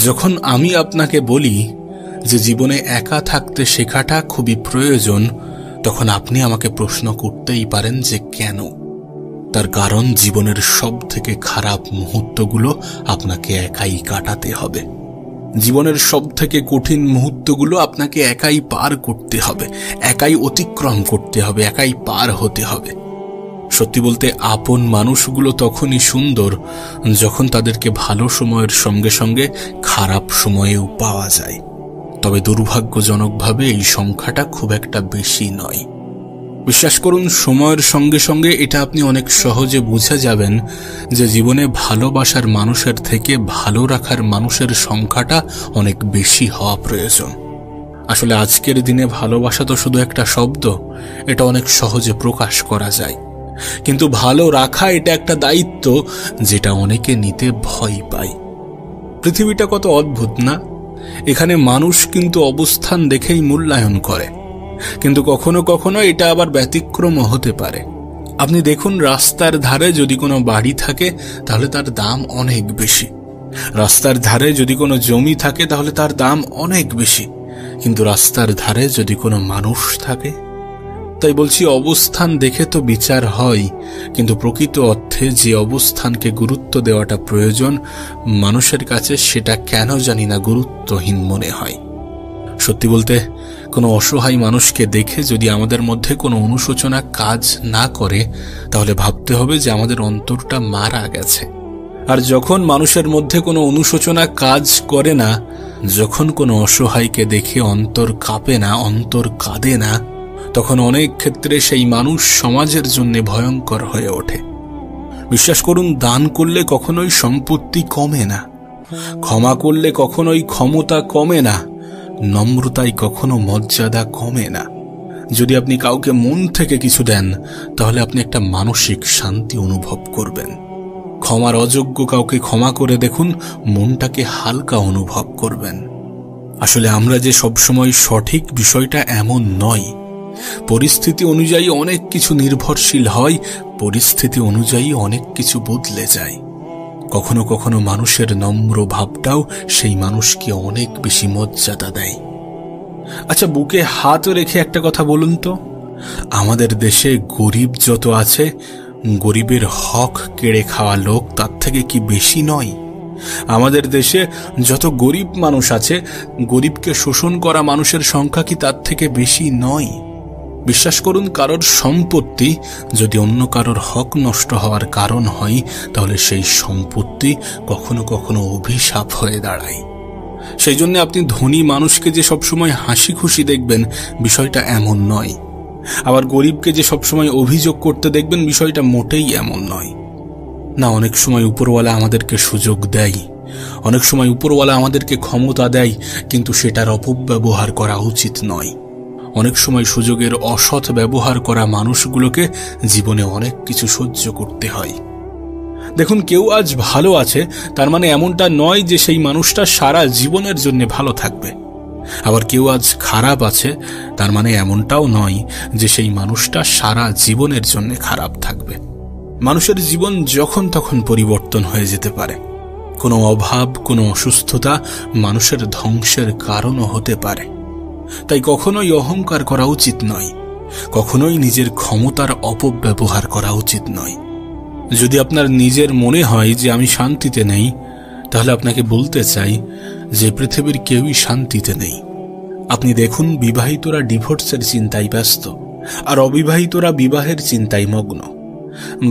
যখন আমি আপনাকে বলি যে জীবনে একা থাকতে শেখাটা খুবই প্রয়োজন, তখন আপনি আমাকে প্রশ্ন করতেই পারেন যে কেন। তার কারণ জীবনের সব থেকে খারাপ মুহূর্তগুলো আপনাকে একাই কাটাতে হবে। জীবনের সব থেকে কঠিন মুহূর্তগুলো আপনাকে একাই পার করতে হবে, একাই অতিক্রম করতে হবে, একাই পার হতে হবে। সত্যি বলতে আপন মানুষগুলো তখনই সুন্দর যখন তাদেরকে ভালো সময়ের সঙ্গে সঙ্গে খারাপ সময়েও পাওয়া যায়। তবে দুর্ভাগ্যজনকভাবে এই সংখ্যাটা খুব একটা বেশি নয়। বিশ্বাস করুন, সময়ের সঙ্গে সঙ্গে এটা আপনি অনেক সহজে বুঝে যাবেন যে জীবনে ভালোবাসার মানুষের থেকে ভালো রাখার মানুষের সংখ্যাটা অনেক বেশি হওয়া প্রয়োজন। আসলে আজকের দিনে ভালোবাসা তো শুধু একটা শব্দ, এটা অনেক সহজে প্রকাশ করা যায়, কিন্তু ভালো রাখা এটা একটা দায়িত্ব যেটা অনেকে নিতে ভয় পায়। পৃথিবীটা কত অদ্ভুত না? এখানে মানুষ কিন্তু অবস্থান দেখেই মূল্যায়ন করে, কিন্তু কখনো কখনো এটা আবার ব্যতিক্রমও হতে পারে। আপনি দেখুন, রাস্তার ধারে যদি কোনো বাড়ি থাকে তাহলে তার দাম অনেক বেশি, রাস্তার ধারে যদি কোনো জমি থাকে তাহলে তার দাম অনেক বেশি, কিন্তু রাস্তার ধারে যদি কোনো মানুষ থাকে। তাই বলছি, অবস্থান দেখে তো বিচার হয়, কিন্তু প্রকৃত অর্থে যে অবস্থানকে গুরুত্ব দেওয়াটা প্রয়োজন মানুষের কাছে সেটা কেন জানি না গুরুত্বহীন মনে হয়। সত্যি বলতে, কোনো অসহায় মানুষকে দেখে যদি আমাদের মধ্যে কোনো অনুশোচনা কাজ না করে তাহলে ভাবতে হবে যে আমাদের অন্তরটা মারা গেছে। আর যখন মানুষের মধ্যে কোনো অনুশোচনা কাজ করে না, যখন কোনো অসহায়কে দেখে অন্তর কাঁপে না, অন্তর কাঁদে না, তখন অনেক ক্ষেত্রে সেই মানুষ সমাজের জন্য ভয়ঙ্কর হয়ে ওঠে। বিশ্বাস করুন, দান করলে কখনোই সম্পত্তি কমে না, ক্ষমা করলে কখনোই ক্ষমতা কমে না, নম্রতায় কখনো মর্যাদা কমে না। যদি আপনি কাউকে মন থেকে কিছু দেন তাহলে আপনি একটা মানসিক শান্তি অনুভব করবেন। ক্ষমার অযোগ্য কাউকে ক্ষমা করে দেখুন, মনটাকে হালকা অনুভব করবেন। আসলে আমরা যে সবসময় সঠিক, বিষয়টা এমন নয়। পরিস্থিতি অনুযায়ী অনেক কিছু নির্ভরশীল হয়, পরিস্থিতি অনুযায়ী অনেক কিছু বদলে যায়। কখনো কখনো মানুষের নম্র ভাবটাও সেই মানুষকে অনেক বেশি মর্যাদা দেয়। আচ্ছা, বুকে হাত রেখে একটা কথা বলুন তো, আমাদের দেশে গরিব যত আছে, গরিবের হক কেড়ে খাওয়া লোক তার থেকে কি বেশি নয়? আমাদের দেশে যত গরিব মানুষ আছে, গরিবকে শোষণ করা মানুষের সংখ্যা কি তার থেকে বেশি নয়? বিশ্বাস করুন, কারোর সম্পত্তি যদি অন্য কারোর হক নষ্ট হওয়ার কারণ হয় তাহলে সেই সম্পত্তি কখনো কখনো অভিশাপ হয়ে দাঁড়ায়। সেই জন্য আপনি ধনী মানুষকে যে সবসময় হাসি খুশি দেখবেন, বিষয়টা এমন নয়। আবার গরিবকে যে সবসময় অভিযোগ করতে দেখবেন, বিষয়টা মোটেই এমন নয়। না, অনেক সময় উপরওয়ালা আমাদেরকে সুযোগ দেয়, অনেক সময় উপরওয়ালা আমাদেরকে ক্ষমতা দেয়, কিন্তু সেটার অপব্যবহার করা উচিত নয়। অনেক সময় সুযোগের অসৎ ব্যবহার করা মানুষগুলোকে জীবনে অনেক কিছু সহ্য করতে হয়। দেখুন, কেউ আজ ভালো আছে তার মানে এমনটা নয় যে সেই মানুষটা সারা জীবনের জন্য ভালো থাকবে। আবার কেউ আজ খারাপ আছে তার মানে এমনটাও নয় যে সেই মানুষটা সারা জীবনের জন্য খারাপ থাকবে। মানুষের জীবন যখন তখন পরিবর্তন হয়ে যেতে পারে। কোনো অভাব, কোনো অসুস্থতা মানুষের ধ্বংসের কারণও হতে পারে। তাই কখনোই অহংকার করা উচিত নয়, কখনোই নিজের ক্ষমতার অপব্যবহার করা উচিত নয়। যদি আপনার নিজের মনে হয় যে আমি শান্তিতে নেই, তাহলে আপনাকে বলতে চাই যে পৃথিবীর কেউই শান্তিতে নেই। আপনি দেখুন, বিবাহিতরা ডিভোর্সের চিন্তায় ব্যস্ত, আর অবিবাহিতরা বিবাহের চিন্তায় মগ্ন।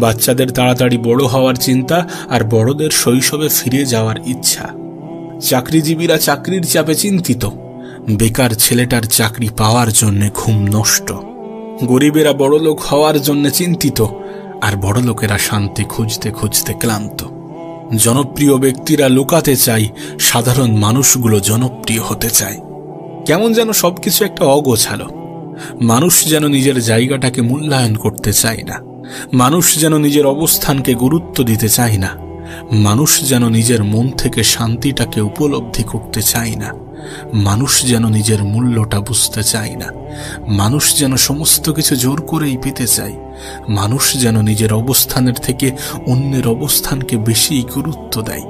বাচ্চাদের তাড়াতাড়ি বড় হওয়ার চিন্তা, আর বড়দের শৈশবে ফিরে যাওয়ার ইচ্ছা। চাকরিজীবীরা চাকরির চাপে চিন্তিত, বেকার ছেলেটার চাকরি পাওয়ার জন্য ঘুম নষ্ট। গরিবেরা বড়লোক হওয়ার জন্য চিন্তিত, আর বড়লোকেরা শান্তি খুঁজতে খুঁজতে ক্লান্ত। জনপ্রিয় ব্যক্তিরা লুকাতে চায়, সাধারণ মানুষগুলো জনপ্রিয় হতে চায়। কেমন যেন সবকিছু একটা অগোছালো। মানুষ যেন নিজের জায়গাটাকে মূল্যায়ন করতে চায় না, মানুষ যেন নিজের অবস্থানকে গুরুত্ব দিতে চায় না, মানুষ যেন নিজের মন থেকে শান্তিটাকে উপলব্ধি করতে চায় না, মানুষ যেন নিজের মূল্যটা বুঝতে চায় না, মানুষ যেন সমস্ত কিছু জোর করেই পেতে চায়, মানুষ যেন নিজের অবস্থানের থেকে অন্যের অবস্থানকে বেশি গুরুত্ব দেয়।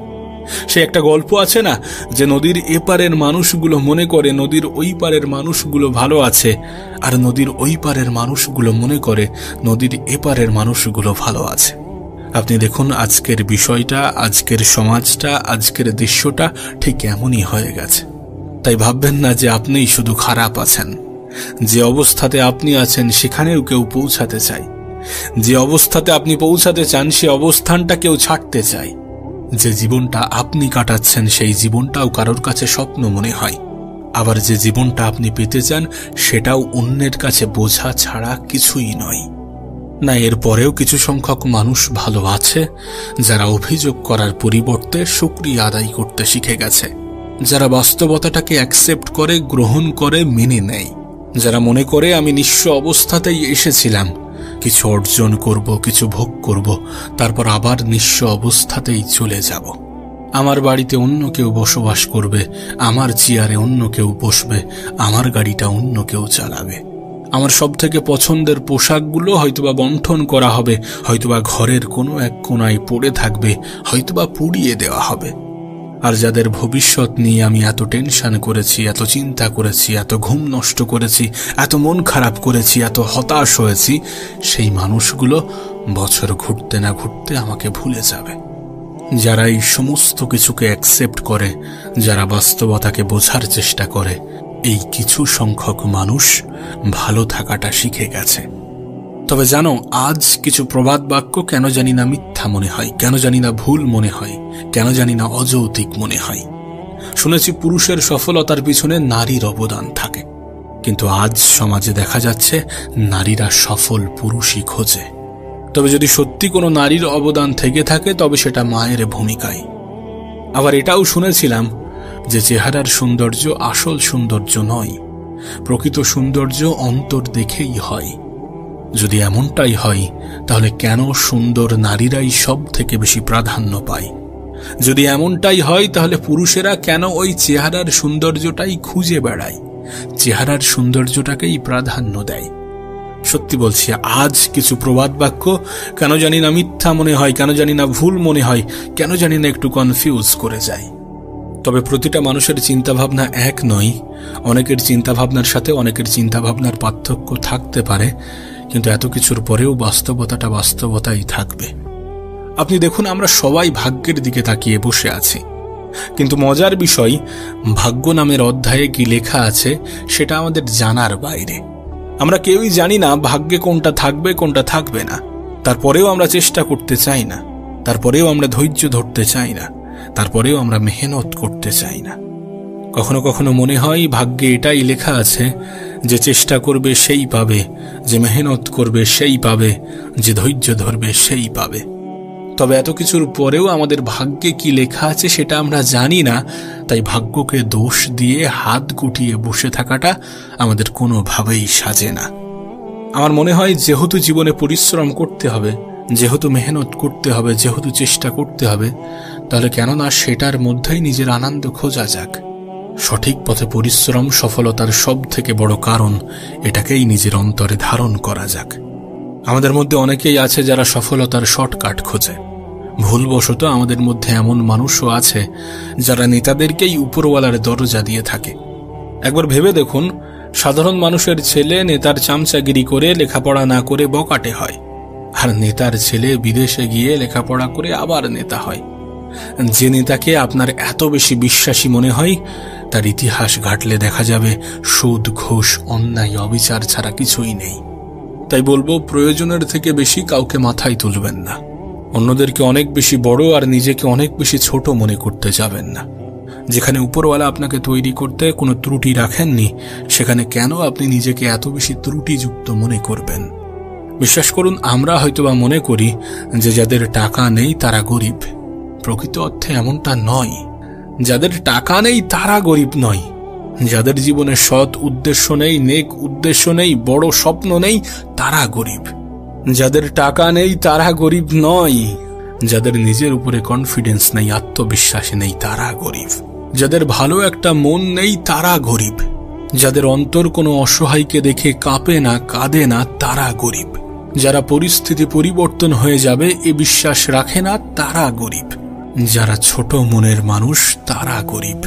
সে একটা গল্প আছে না, যে নদীর এপারের মানুষগুলো মনে করে নদীর ওই পারের মানুষগুলো ভালো আছে, আর নদীর ওই পারের মানুষগুলো মনে করে নদীর এপারের মানুষগুলো ভালো আছে। আপনি দেখুন আজকের বিষয়টা, আজকের সমাজটা, আজকের দৃশ্যটা ঠিক এমনই হয়ে গেছে। তাই ভাববেন না যে আপনিই শুধু খারাপ আছেন। যে অবস্থাতে আপনি আছেন সেখানেও কেউ পৌঁছাতে চায়। যে অবস্থাতে আপনি পৌঁছাতে চান সে অবস্থানটা কেউ ছাড়তে চায়। যে জীবনটা আপনি কাটাচ্ছেন সেই জীবনটাও কারোর কাছে স্বপ্ন মনে হয়। আবার যে জীবনটা আপনি পেতে চান সেটাও অন্যের কাছে বোঝা ছাড়া কিছুই নয়। না, এরপরেও কিছু সংখ্যক মানুষ ভালো আছে যারা অভিযোগ করার পরিবর্তে শুকরিয়া আদায় করতে শিখে গেছে, যারা বাস্তবতাটাকে অ্যাকসেপ্ট করে, গ্রহণ করে, মেনে নেয়, যারা মনে করে আমি নিঃস্ব অবস্থাতেই এসেছিলাম, কিছু অর্জন করব, কিছু ভোগ করব, তারপর আবার নিঃস্ব অবস্থাতেই চলে যাব। আমার বাড়িতে অন্য কেউ বসবাস করবে, আমার চেয়ারে অন্য কেউ বসবে, আমার গাড়িটা অন্য কেউ চালাবে। আমার সবথেকে পছন্দের পোশাকগুলো হয়তোবা বণ্টন করা হবে, হয়তোবা ঘরের কোনো এক কোণায় পড়ে থাকবে, হয়তোবা পুড়িয়ে দেওয়া হবে। আর যাদের ভবিষ্যৎ নিয়ে আমি এত টেনশন করেছি, এত চিন্তা করেছি, এত ঘুম নষ্ট করেছি, এত মন খারাপ করেছি, এত হতাশ হয়েছি, সেই মানুষগুলো বছর ঘুরতে না ঘুরতে আমাকে ভুলে যাবে। যারা এই সমস্ত কিছুকে অ্যাকসেপ্ট করে, যারা বাস্তবতাকে বোঝার চেষ্টা করে, এই কিছু সংখ্যক মানুষ ভালো থাকাটা শিখে গেছে। তবে জানো, আজ কিছু প্রবাদ বাক্য কেন জানি না মিথ্যা মনে হয়, কেন জানি না ভুল মনে হয়, কেন জানি না অযৌক্তিক মনে হয়। শুনেছি পুরুষের সফলতার পিছনে নারীর অবদান থাকে, কিন্তু আজ সমাজে দেখা যাচ্ছে নারীরা সফল পুরুষই খোঁজে। তবে যদি সত্যি কোনো নারীর অবদান থেকে থাকে তবে সেটা মায়ের ভূমিকায়। আবার এটাও শুনেছিলাম যে চেহারার সৌন্দর্য আসল সৌন্দর্য নয়, প্রকৃত সৌন্দর্য অন্তর দেখেই হয়। যদি এমনটাই হয় তাহলে কেন সুন্দর নারীরাই সব থেকে বেশি প্রাধান্য পায়? যদি এমনটাই হয় তাহলে পুরুষেরা কেন ওই চেহারার সৌন্দর্যটাই খুঁজে বেড়ায়, চেহারার সৌন্দর্যটাকেই প্রাধান্য দেয়? সত্যি বলছি, আজ কিছু প্রবাদ বাক্য কেন জানি না মিথ্যা মনে হয়, কেন জানি না ভুল মনে হয়, কেন জানি না একটু কনফিউজ করে যায়। তবে প্রতিটা মানুষের চিন্তাভাবনা এক নয়। অনেকের চিন্তাভাবনার সাথে অনেকের চিন্তাভাবনার পার্থক্য থাকতে পারে, কিন্তু এত কিছুর পরেও বাস্তবতাটা বাস্তবতাই থাকবে। আপনি দেখুন, আমরা সবাই ভাগ্যের দিকে তাকিয়ে বসে আছি, কিন্তু মজার বিষয়, ভাগ্য নামের অধ্যায়ে কি লেখা আছে সেটা আমাদের জানার বাইরে। আমরা কেউই জানি না ভাগ্যে কোনটা থাকবে কোনটা থাকবে না। তারপরেও আমরা চেষ্টা করতে চাই না, তারপরেও আমরা ধৈর্য ধরতে চাই না, তারপরেও আমরা মেহনত করতে চাই না। কখনো কখনো মনে হয় ভাগ্যে এটাই লেখা আছে যে চেষ্টা করবে সেই পাবে, যে মেহনত করবে সেই পাবে, যে ধৈর্য ধরবে সেই পাবে। তবে এত কিছুর পরেও আমাদের ভাগ্যে কি লেখা আছে সেটা আমরা জানি না, তাই ভাগ্যকে দোষ দিয়ে হাত গুটিয়ে বসে থাকাটা আমাদের কোনোভাবেই সাজে না। আমার মনে হয় যেহেতু জীবনে পরিশ্রম করতে হবে, যেহেতু মেহনত করতে হবে, যেহেতু চেষ্টা করতে হবে, তাহলে কেননা সেটার মধ্যেই নিজের আনন্দ খোঁজা যাক। সঠিক পথে পরিশ্রম সফলতার সব থেকে বড় কারণ, এটাকেই নিজের অন্তরে ধারণ করা যাক। আমাদের মধ্যে অনেকেই আছে যারা সফলতার শর্টকাট খোঁজে। ভুলবশত আমাদের মধ্যে এমন মানুষও আছে যারা নেতাদেরকেই উপরওয়ালার দরজা দিয়ে থাকে। একবার ভেবে দেখুন, সাধারণ মানুষের ছেলে নেতার চামচাগিরি করে লেখাপড়া না করে বকাটে হয়, আর নেতার ছেলে বিদেশে গিয়ে লেখাপড়া করে আবার নেতা হয়। যে নেতাকে আপনার এত বেশি বিশ্বাসী মনে হয়, তার ইতিহাস ঘাটলে দেখা যাবে সুদ, ঘুষ, অন্যায়, অবিচার ছাড়া কিছুই নেই। তাই বলবো, প্রয়োজনের থেকে বেশি কাউকে মাথায় তুলবেন না, অন্যদেরকে অনেক বেশি বড় আর নিজেকে অনেক বেশি ছোট মনে করতে যাবেন না। যেখানে উপরওয়ালা আপনাকে তৈরি করতে কোনো ত্রুটি রাখেননি, সেখানে কেন আপনি নিজেকে এত বেশি ত্রুটিযুক্ত মনে করবেন? বিশ্বাস করুন, আমরা হয়তোবা মনে করি যে যাদের টাকা নেই তারা গরিব। প্রকৃত অর্থে এমনটা নয়। যাদের টাকা নেই তারা গরিব নয়, যাদের জীবনে সৎ উদ্দেশ্য নেই, নেক উদ্দেশ্য নেই, বড় স্বপ্ন নেই, তারা গরিব। যাদের টাকা নেই তারা গরিব নয়, যাদের নিজের উপরে কনফিডেন্স নেই, আত্মবিশ্বাস নেই, তারা গরিব। যাদের ভালো একটা মন নেই তারা গরিব। যাদের অন্তর কোনো অসহায়কে দেখে কাঁপে না, কাঁদে না, তারা গরিব। যারা পরিস্থিতি পরিবর্তন হয়ে যাবে এ বিশ্বাস রাখে না, তারা গরিব। যারা ছোট মনের মানুষ তারা গরিব।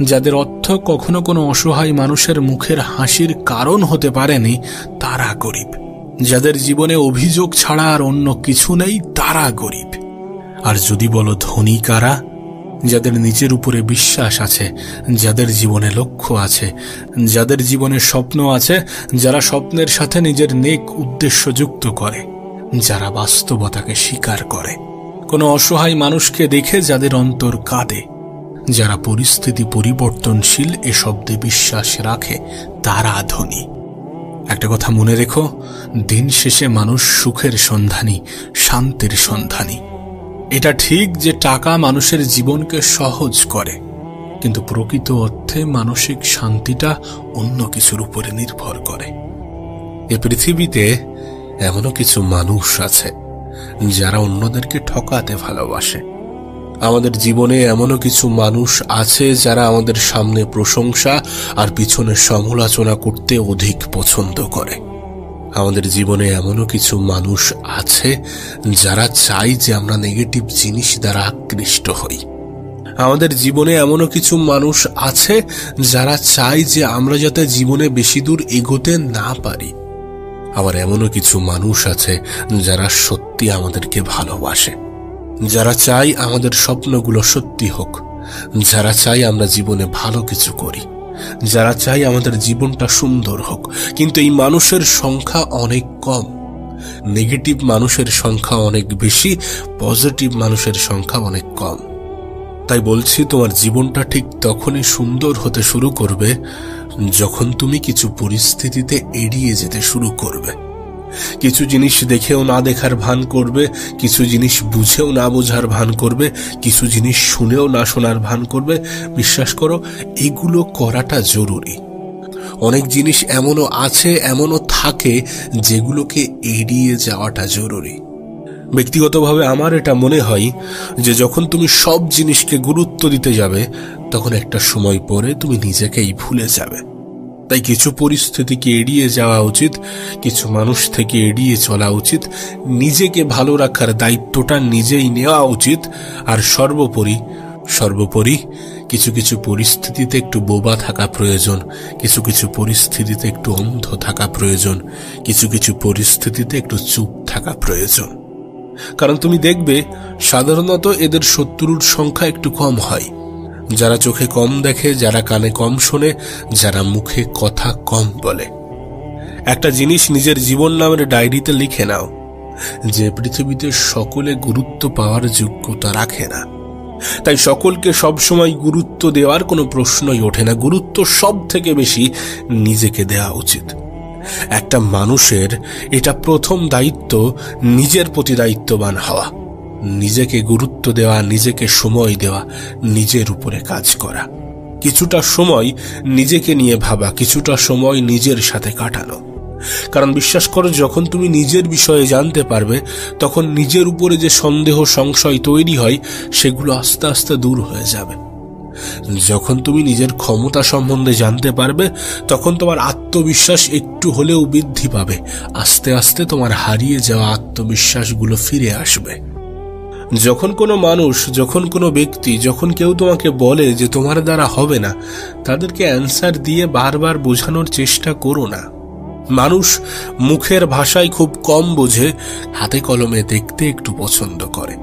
যাদের অর্থ কখনো কোনো অসহায় মানুষের মুখের হাসির কারণ হতে পারেনি তারা গরিব। যাদের জীবনে অভিযোগ ছাড়া আর অন্য কিছু নেই তারা গরিব। আর যদি বলো ধনী কারা, যাদের নিজের উপরে বিশ্বাস আছে, যাদের জীবনে লক্ষ্য আছে, যাদের জীবনে স্বপ্ন আছে, যারা স্বপ্নের সাথে নিজের নেক উদ্দেশ্য যুক্ত করে, যারা বাস্তবতাকে স্বীকার করে, কোনো অসহায় মানুষকে দেখে যাদের অন্তর কাঁদে, যারা পরিস্থিতি পরিবর্তনশীল এ শব্দে বিশ্বাস রাখে, তারা ধনী। একটা কথা মনে রেখো, দিন শেষে মানুষ সুখের সন্ধানী, শান্তির সন্ধানী। এটা ঠিক যে টাকা মানুষের জীবনকে সহজ করে, কিন্তু প্রকৃত অর্থে মানসিক শান্তিটা অন্য কিছুর উপরে নির্ভর করে। এ পৃথিবীতে এমনও কিছু মানুষ আছে যারা অন্যদেরকে ঠকাতে ভালোবাসে। আমাদের জীবনে এমনও কিছু মানুষ আছে যারা আমাদের সামনে প্রশংসা আর পিছনে সমালোচনা করতে অধিক পছন্দ করে। আমাদের জীবনে এমনও কিছু মানুষ আছে যারা চায় যে আমরা নেগেটিভ জিনিস দ্বারা আকৃষ্ট হই। আমাদের জীবনে এমনও কিছু মানুষ আছে যারা চায় যে আমরা যাতে জীবনে বেশি দূর এগোতে না পারি। আবার এমনও কিছু মানুষ আছে যারা সত্যি আমাদেরকে ভালোবাসে, যারা চায় আমাদের স্বপ্নগুলো সত্যি হোক, যারা চায় আমরা জীবনে ভালো কিছু করি, যারা চায় আমাদের জীবনটা সুন্দর হোক। কিন্তু এই মানুষের সংখ্যা অনেক কম। নেগেটিভ মানুষের সংখ্যা অনেক বেশি, পজিটিভ মানুষের সংখ্যা অনেক কম। তাই বলছি, তোমার জীবনটা ঠিক তখনই সুন্দর হতে শুরু করবে যখন তুমি কিছু পরিস্থিতিতে এড়িয়ে যেতে শুরু করবে, কিছু জিনিস দেখেও না দেখার ভান করবে, কিছু জিনিস বুঝেও না বোঝার ভান করবে, কিছু জিনিস শুনেও না শোনার ভান করবে। বিশ্বাস করো, এগুলো করাটা জরুরি। অনেক জিনিস এমনও আছে, এমনও থাকে যেগুলোকে এড়িয়ে যাওয়াটা জরুরি। ব্যক্তিগতভাবে আমার এটা মনে হয় যে যখন তুমি সব জিনিসকে গুরুত্ব দিতে যাবে, তখন একটা সময় পরে তুমি নিজেকেই ভুলে যাবে। তাই কিছু পরিস্থিতিকে এড়িয়ে যাওয়া উচিত, কিছু মানুষ থেকে এড়িয়ে চলা উচিত, নিজেকে ভালো রাখার দায়িত্বটা নিজেই নেওয়া উচিত। আর সর্বোপরি কিছু কিছু পরিস্থিতিতে একটু বোবা থাকা প্রয়োজন, কিছু কিছু পরিস্থিতিতে একটু অন্ধ থাকা প্রয়োজন, কিছু কিছু পরিস্থিতিতে একটু চুপ থাকা প্রয়োজন। কারণ তুমি দেখবে সাধারণত এদের শত্রুর সংখ্যা একটু কম হয়। যারা চোখে কম দেখে, যারা কানে কম শোনে, যারা মুখে কথা কম বলে। একটা জিনিস নিজের জীবন নামের ডায়েরিতে লিখে নাও, যে পৃথিবীতে সকলে গুরুত্ব পাওয়ার যোগ্যতা রাখে না। তাই সকলকে সবসময় গুরুত্ব দেওয়ার কোনো প্রশ্নই ওঠে না। গুরুত্ব সব থেকে বেশি নিজেকে দেওয়া উচিত। একটা মানুষের এটা প্রথম দায়িত্ব, নিজের প্রতি দায়িত্ববান হওয়া, নিজেকে গুরুত্ব দেওয়া, নিজেকে সময় দেওয়া, নিজের উপরে কাজ করা, কিছুটা সময় নিজেকে নিয়ে ভাবা, কিছুটা সময় নিজের সাথে কাটানো। কারণ বিশ্বাস করো, যখন তুমি নিজের বিষয়ে জানতে পারবে, তখন নিজের উপরে যে সন্দেহ সংশয় তৈরি হয় সেগুলো আস্তে আস্তে দূর হয়ে যাবে। যখন তুমি নিজের ক্ষমতা সম্বন্ধে জানতে পারবে, তখন তোমার আত্মবিশ্বাস একটু হলেও বৃদ্ধি পাবে। আস্তে আস্তে তোমার হারিয়ে যাওয়া আত্মবিশ্বাসগুলো ফিরে আসবে। যখন কোনো মানুষ, যখন কোনো ব্যক্তি, যখন কেউ তোমাকে বলে যে তোমার দ্বারা হবে না, তাদেরকে অ্যান্সার দিয়ে বারবার বোঝানোর চেষ্টা করো না। মানুষ মুখের ভাষায় খুব কম বোঝে, হাতে কলমে দেখতে একটু পছন্দ করে।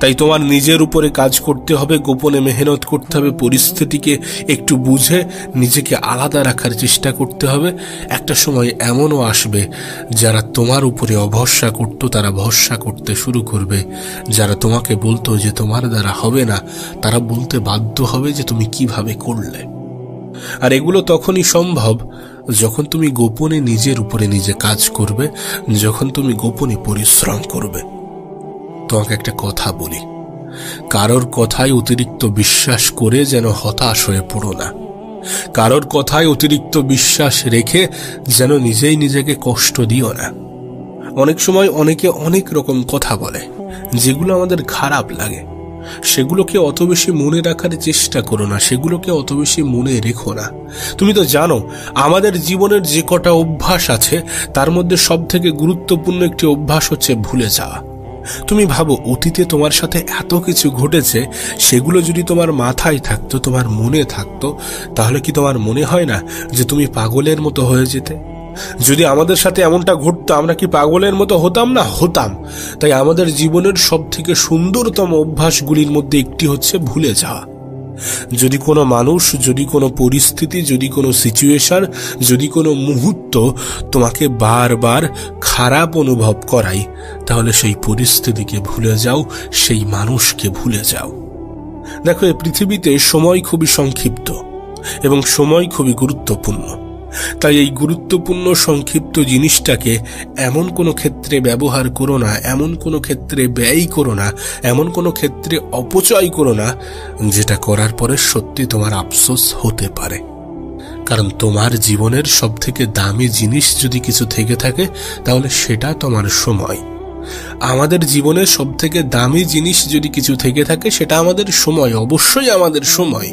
তাই তোমার নিজের উপরে কাজ করতে হবে, গোপনে মেহনত করতে হবে, পরিস্থিতিকে একটু বুঝে নিজেকে আলাদা রাখার চেষ্টা করতে হবে। একটা সময় এমনও আসবে যারা তোমার উপরে অভরসা করত, তারা ভরসা করতে শুরু করবে। যারা তোমাকে বলতো যে তোমার দ্বারা হবে না, তারা বলতে বাধ্য হবে যে তুমি কিভাবে করলে। আর এগুলো তখনই সম্ভব যখন তুমি গোপনে নিজের উপরে নিজে কাজ করবে, যখন তুমি গোপনে পরিশ্রম করবে। তোমাকে একটা কথা বলি, কারোর কথায় অতিরিক্ত বিশ্বাস করে যেন হতাশ হয়ে পড়ো না। কারোর কথায় অতিরিক্ত বিশ্বাস রেখে যেন নিজেই নিজেকে কষ্ট দিও না। অনেক সময় অনেকে অনেক রকম কথা বলে যেগুলো আমাদের খারাপ লাগে। সেগুলোকে অত বেশি মনে রাখার চেষ্টা করো না, সেগুলোকে অত বেশি মনে রেখো না। তুমি তো জানো আমাদের জীবনের যে কটা অভ্যাস আছে তার মধ্যে সব থেকে গুরুত্বপূর্ণ একটি অভ্যাস হচ্ছে ভুলে যাওয়া। তুমি ভাবো, অতীতে তোমার সাথে এত কিছু ঘটেছে, সেগুলো যদি তোমার মাথায় থাকতো, তোমার মনে থাকতো, তাহলে কি তোমার মনে হয় না যে তুমি পাগলের মতো হয়ে যেতে? যদি আমাদের সাথে এমনটা ঘটতো, আমরা কি পাগলের মতো হতাম না? হতাম। তাই আমাদের জীবনের সব থেকে সুন্দরতম অভ্যাসগুলির মধ্যে একটি হচ্ছে ভুলে যাওয়া। যদি কোনো মানুষ, যদি কোনো পরিস্থিতি, যদি কোনো সিচুয়েশন, যদি কোনো মুহূর্ত তোমাকে বারবার খারাপ অনুভব করায়, তাহলে সেই পরিস্থিতিকে ভুলে যাও, সেই মানুষকে ভুলে যাও। দেখো, এই পৃথিবীতে সময় খুবই সংক্ষিপ্ত এবং সময় খুবই গুরুত্বপূর্ণ। তাই এই গুরুত্বপূর্ণ সংক্ষিপ্ত জিনিসটাকে এমন কোনো ক্ষেত্রে ব্যবহার করো না, এমন কোনো ক্ষেত্রে ব্যয় করো না, এমন কোনো ক্ষেত্রে অপচয় করো না, যেটা করার পরে সত্যি তোমার আফসোস হতে পারে। কারণ তোমার জীবনের সব থেকে দামি জিনিস যদি কিছু থেকে থাকে, তাহলে সেটা তোমার সময়। আমাদের জীবনের সব থেকে দামি জিনিস যদি কিছু থেকে থাকে, সেটা আমাদের সময়, অবশ্যই আমাদের সময়।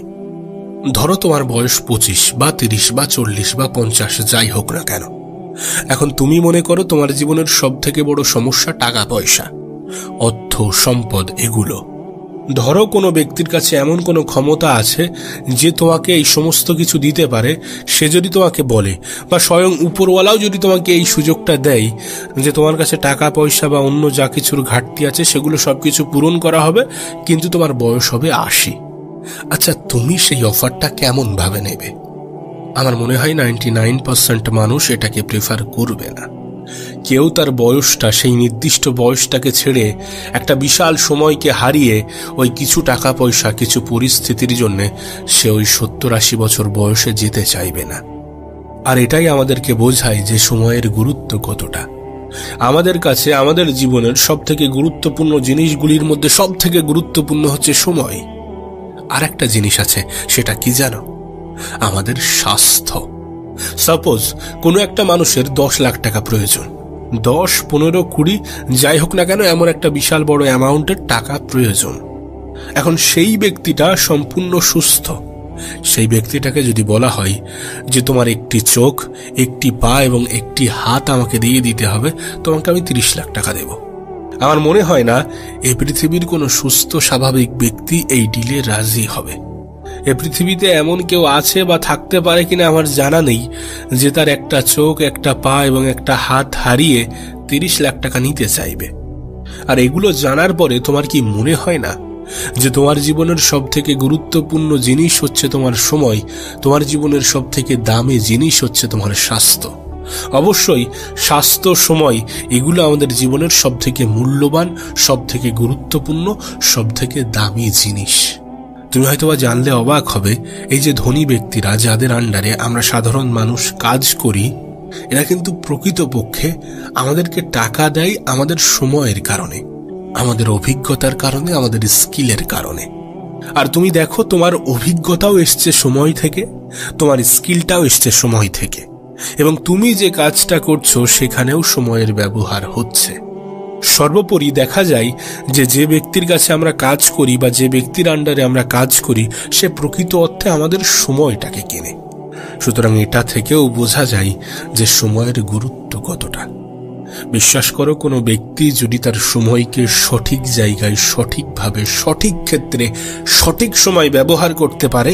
ধরো তোমার বয়স 25 বা 30 বা 40 বা 50, যাই হোক না কেন, এখন তুমি মনে করো তোমার জীবনের সব থেকে বড় সমস্যা টাকা পয়সা, অর্থ সম্পদ, এগুলো। ধরো কোনো ব্যক্তির কাছে এমন কোনো ক্ষমতা আছে যে তোমাকে এই সমস্ত কিছু দিতে পারে। সে যদি তোমাকে বলে, বা স্বয়ং উপরওয়ালাও যদি তোমাকে এই সুযোগটা দেয় যে তোমার কাছে টাকা পয়সা বা অন্য যা কিছুর ঘাটতি আছে সেগুলো সবকিছু পূরণ করা হবে, কিন্তু তোমার বয়স হবে 80। আচ্ছা, তুমি সেই অফারটা কেমন ভাবে নেবে? আমার মনে হয় 99% মানুষ এটাকে প্রেফার করবে না। কেউ তার বয়সটা, সেই নির্দিষ্ট বয়সটাকে ছেড়ে একটা বিশাল সময়কে হারিয়ে ওই কিছু টাকা পয়সা, কিছু পরিস্থিতির জন্য সে ওই 70-80 বছর বয়সে যেতে চাইবে না। আর এটাই আমাদেরকে বোঝায় যে সময়ের গুরুত্ব কতটা। আমাদের কাছে আমাদের জীবনের সব থেকে গুরুত্বপূর্ণ জিনিসগুলির মধ্যে সব থেকে গুরুত্বপূর্ণ হচ্ছে সময়। আর একটা জিনিস আছে, সেটা কি জানো? আমাদের স্বাস্থ্য। সাপোজ কোনো একটা মানুষের 10 লাখ টাকা প্রয়োজন, 10, 15, 20 যাই হোক না কেন, এমন একটা বিশাল বড় অ্যামাউন্টের টাকা প্রয়োজন। এখন সেই ব্যক্তিটা সম্পূর্ণ সুস্থ। সেই ব্যক্তিটাকে যদি বলা হয় যে তোমার একটি চোখ, একটি পা এবং একটি হাত আমাকে দিয়ে দিতে হবে, তোমাকে আমি 30 লাখ টাকা দেব, আমার মনে হয় না এই পৃথিবীর কোনো সুস্থ স্বাভাবিক ব্যক্তি এই ডিলে রাজি হবে। এ পৃথিবীতে এমন কেউ আছে বা থাকতে পারে কিনা আমার জানা নেই যে তার একটা চোখ, একটা পা এবং একটা হাত হারিয়ে 30 লাখ টাকা নিতে চাইবে। আর এগুলো জানার পরে তোমার কি মনে হয় না যে তোমার জীবনের সব থেকে গুরুত্বপূর্ণ জিনিস হচ্ছে তোমার সময়, তোমার জীবনের সব থেকে দামি জিনিস হচ্ছে তোমার স্বাস্থ্য? অবশ্যই স্বাস্থ্য, সময়, এগুলো আমাদের জীবনের সব থেকে মূল্যবান, সব থেকে গুরুত্বপূর্ণ, সব থেকে দামি জিনিস। তুমি হয়তোবা জানলে অবাক হবে, এই যে ধনী ব্যক্তিরা যাদের আন্ডারে আমরা সাধারণ মানুষ কাজ করি, এরা কিন্তু প্রকৃতপক্ষে আমাদেরকে টাকা দেয় আমাদের সময়ের কারণে, আমাদের অভিজ্ঞতার কারণে, আমাদের স্কিলের কারণে। আর তুমি দেখো, তোমার অভিজ্ঞতাও এসছে সময় থেকে, তোমার স্কিলটাও এসছে সময় থেকে, এবং তুমি যে কাজটা করছো সেখানেও সময়ের ব্যবহার হচ্ছে। সর্বোপরি দেখা যায় যে ব্যক্তির কাছে আমরা কাজ করি বা যে ব্যক্তির আন্ডারে আমরা কাজ করি, সে প্রকৃত অর্থে আমাদের সময়টাকে কেনে। সুতরাং এটা থেকেও বোঝা যায় যে সময়ের গুরুত্ব কতটা। বিশ্বাস করো, কোনো ব্যক্তি যদি তার সময়কে সঠিক জায়গায়, সঠিকভাবে, সঠিক ক্ষেত্রে, সঠিক সময় ব্যবহার করতে পারে,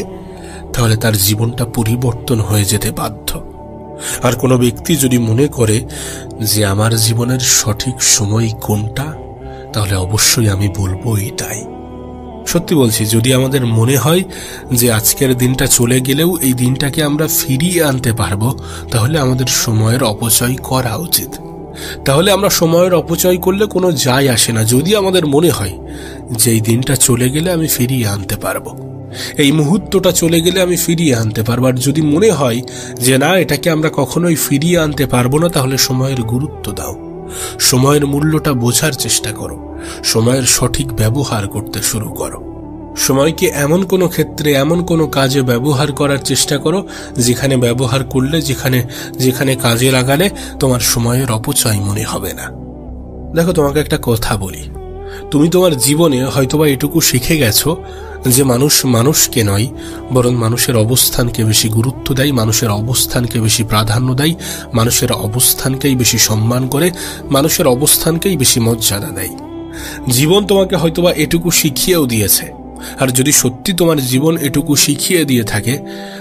তাহলে তার জীবনটা পরিবর্তন হয়ে যেতে বাধ্য। আর কোনো ব্যক্তি যদি মনে করে যে আমার জীবনের সঠিক সময় কোনটা, তাহলে অবশ্যই আমি বলবো এটাই। সত্যি বলছি, যদি আমাদের মনে হয় যে আজকের দিনটা চলে গেলেও এই দিনটাকে আমরা ফিরিয়ে আনতে পারবো, তাহলে আমাদের সময়ের অপচয় করা উচিত। তাহলে আমরা সময়ের অপচয় করলে কোনো যায় আসে না। যদি আমাদের মনে হয় যে এই দিনটা চলে গেলে আমি ফিরিয়ে আনতে পারবো, এই মুহূর্তটা চলে গেলে আমি ফিরিয়ে আনতে পারবো, আর যদি মনে হয় যে না, এটাকে আমরা কখনোই ফিরিয়ে আনতে পারবো না, তাহলে সময়ের গুরুত্ব দাও, সময়ের মূল্যটা বোঝার চেষ্টা করো, সময়ের সঠিক ব্যবহার করতে শুরু করো। সময়কে এমন কোনো ক্ষেত্রে, এমন কোনো কাজে ব্যবহার করার চেষ্টা করো যেখানে ব্যবহার করলে, যেখানে কাজে লাগালে তোমার সময়ের অপচয় মনে হবে না। দেখো, তোমাকে একটা কথা বলি, তুমি তোমার জীবনে হয়তোবা এটুকু শিখে গেছো যে মানুষ মানুষকে নয়, বরং মানুষের অবস্থানকে বেশি গুরুত্ব দেয়, মানুষের অবস্থানকে বেশি প্রাধান্য দেয়, মানুষের অবস্থানকেই বেশি সম্মান করে, মানুষের অবস্থানকেই বেশি মর্যাদা দেয়। জীবন তোমাকে হয়তোবা এটুকু শিখিয়েও দিয়েছে। আর যদি সত্যি তোমার জীবন এটুকু শিখিয়ে দিয়ে থাকে,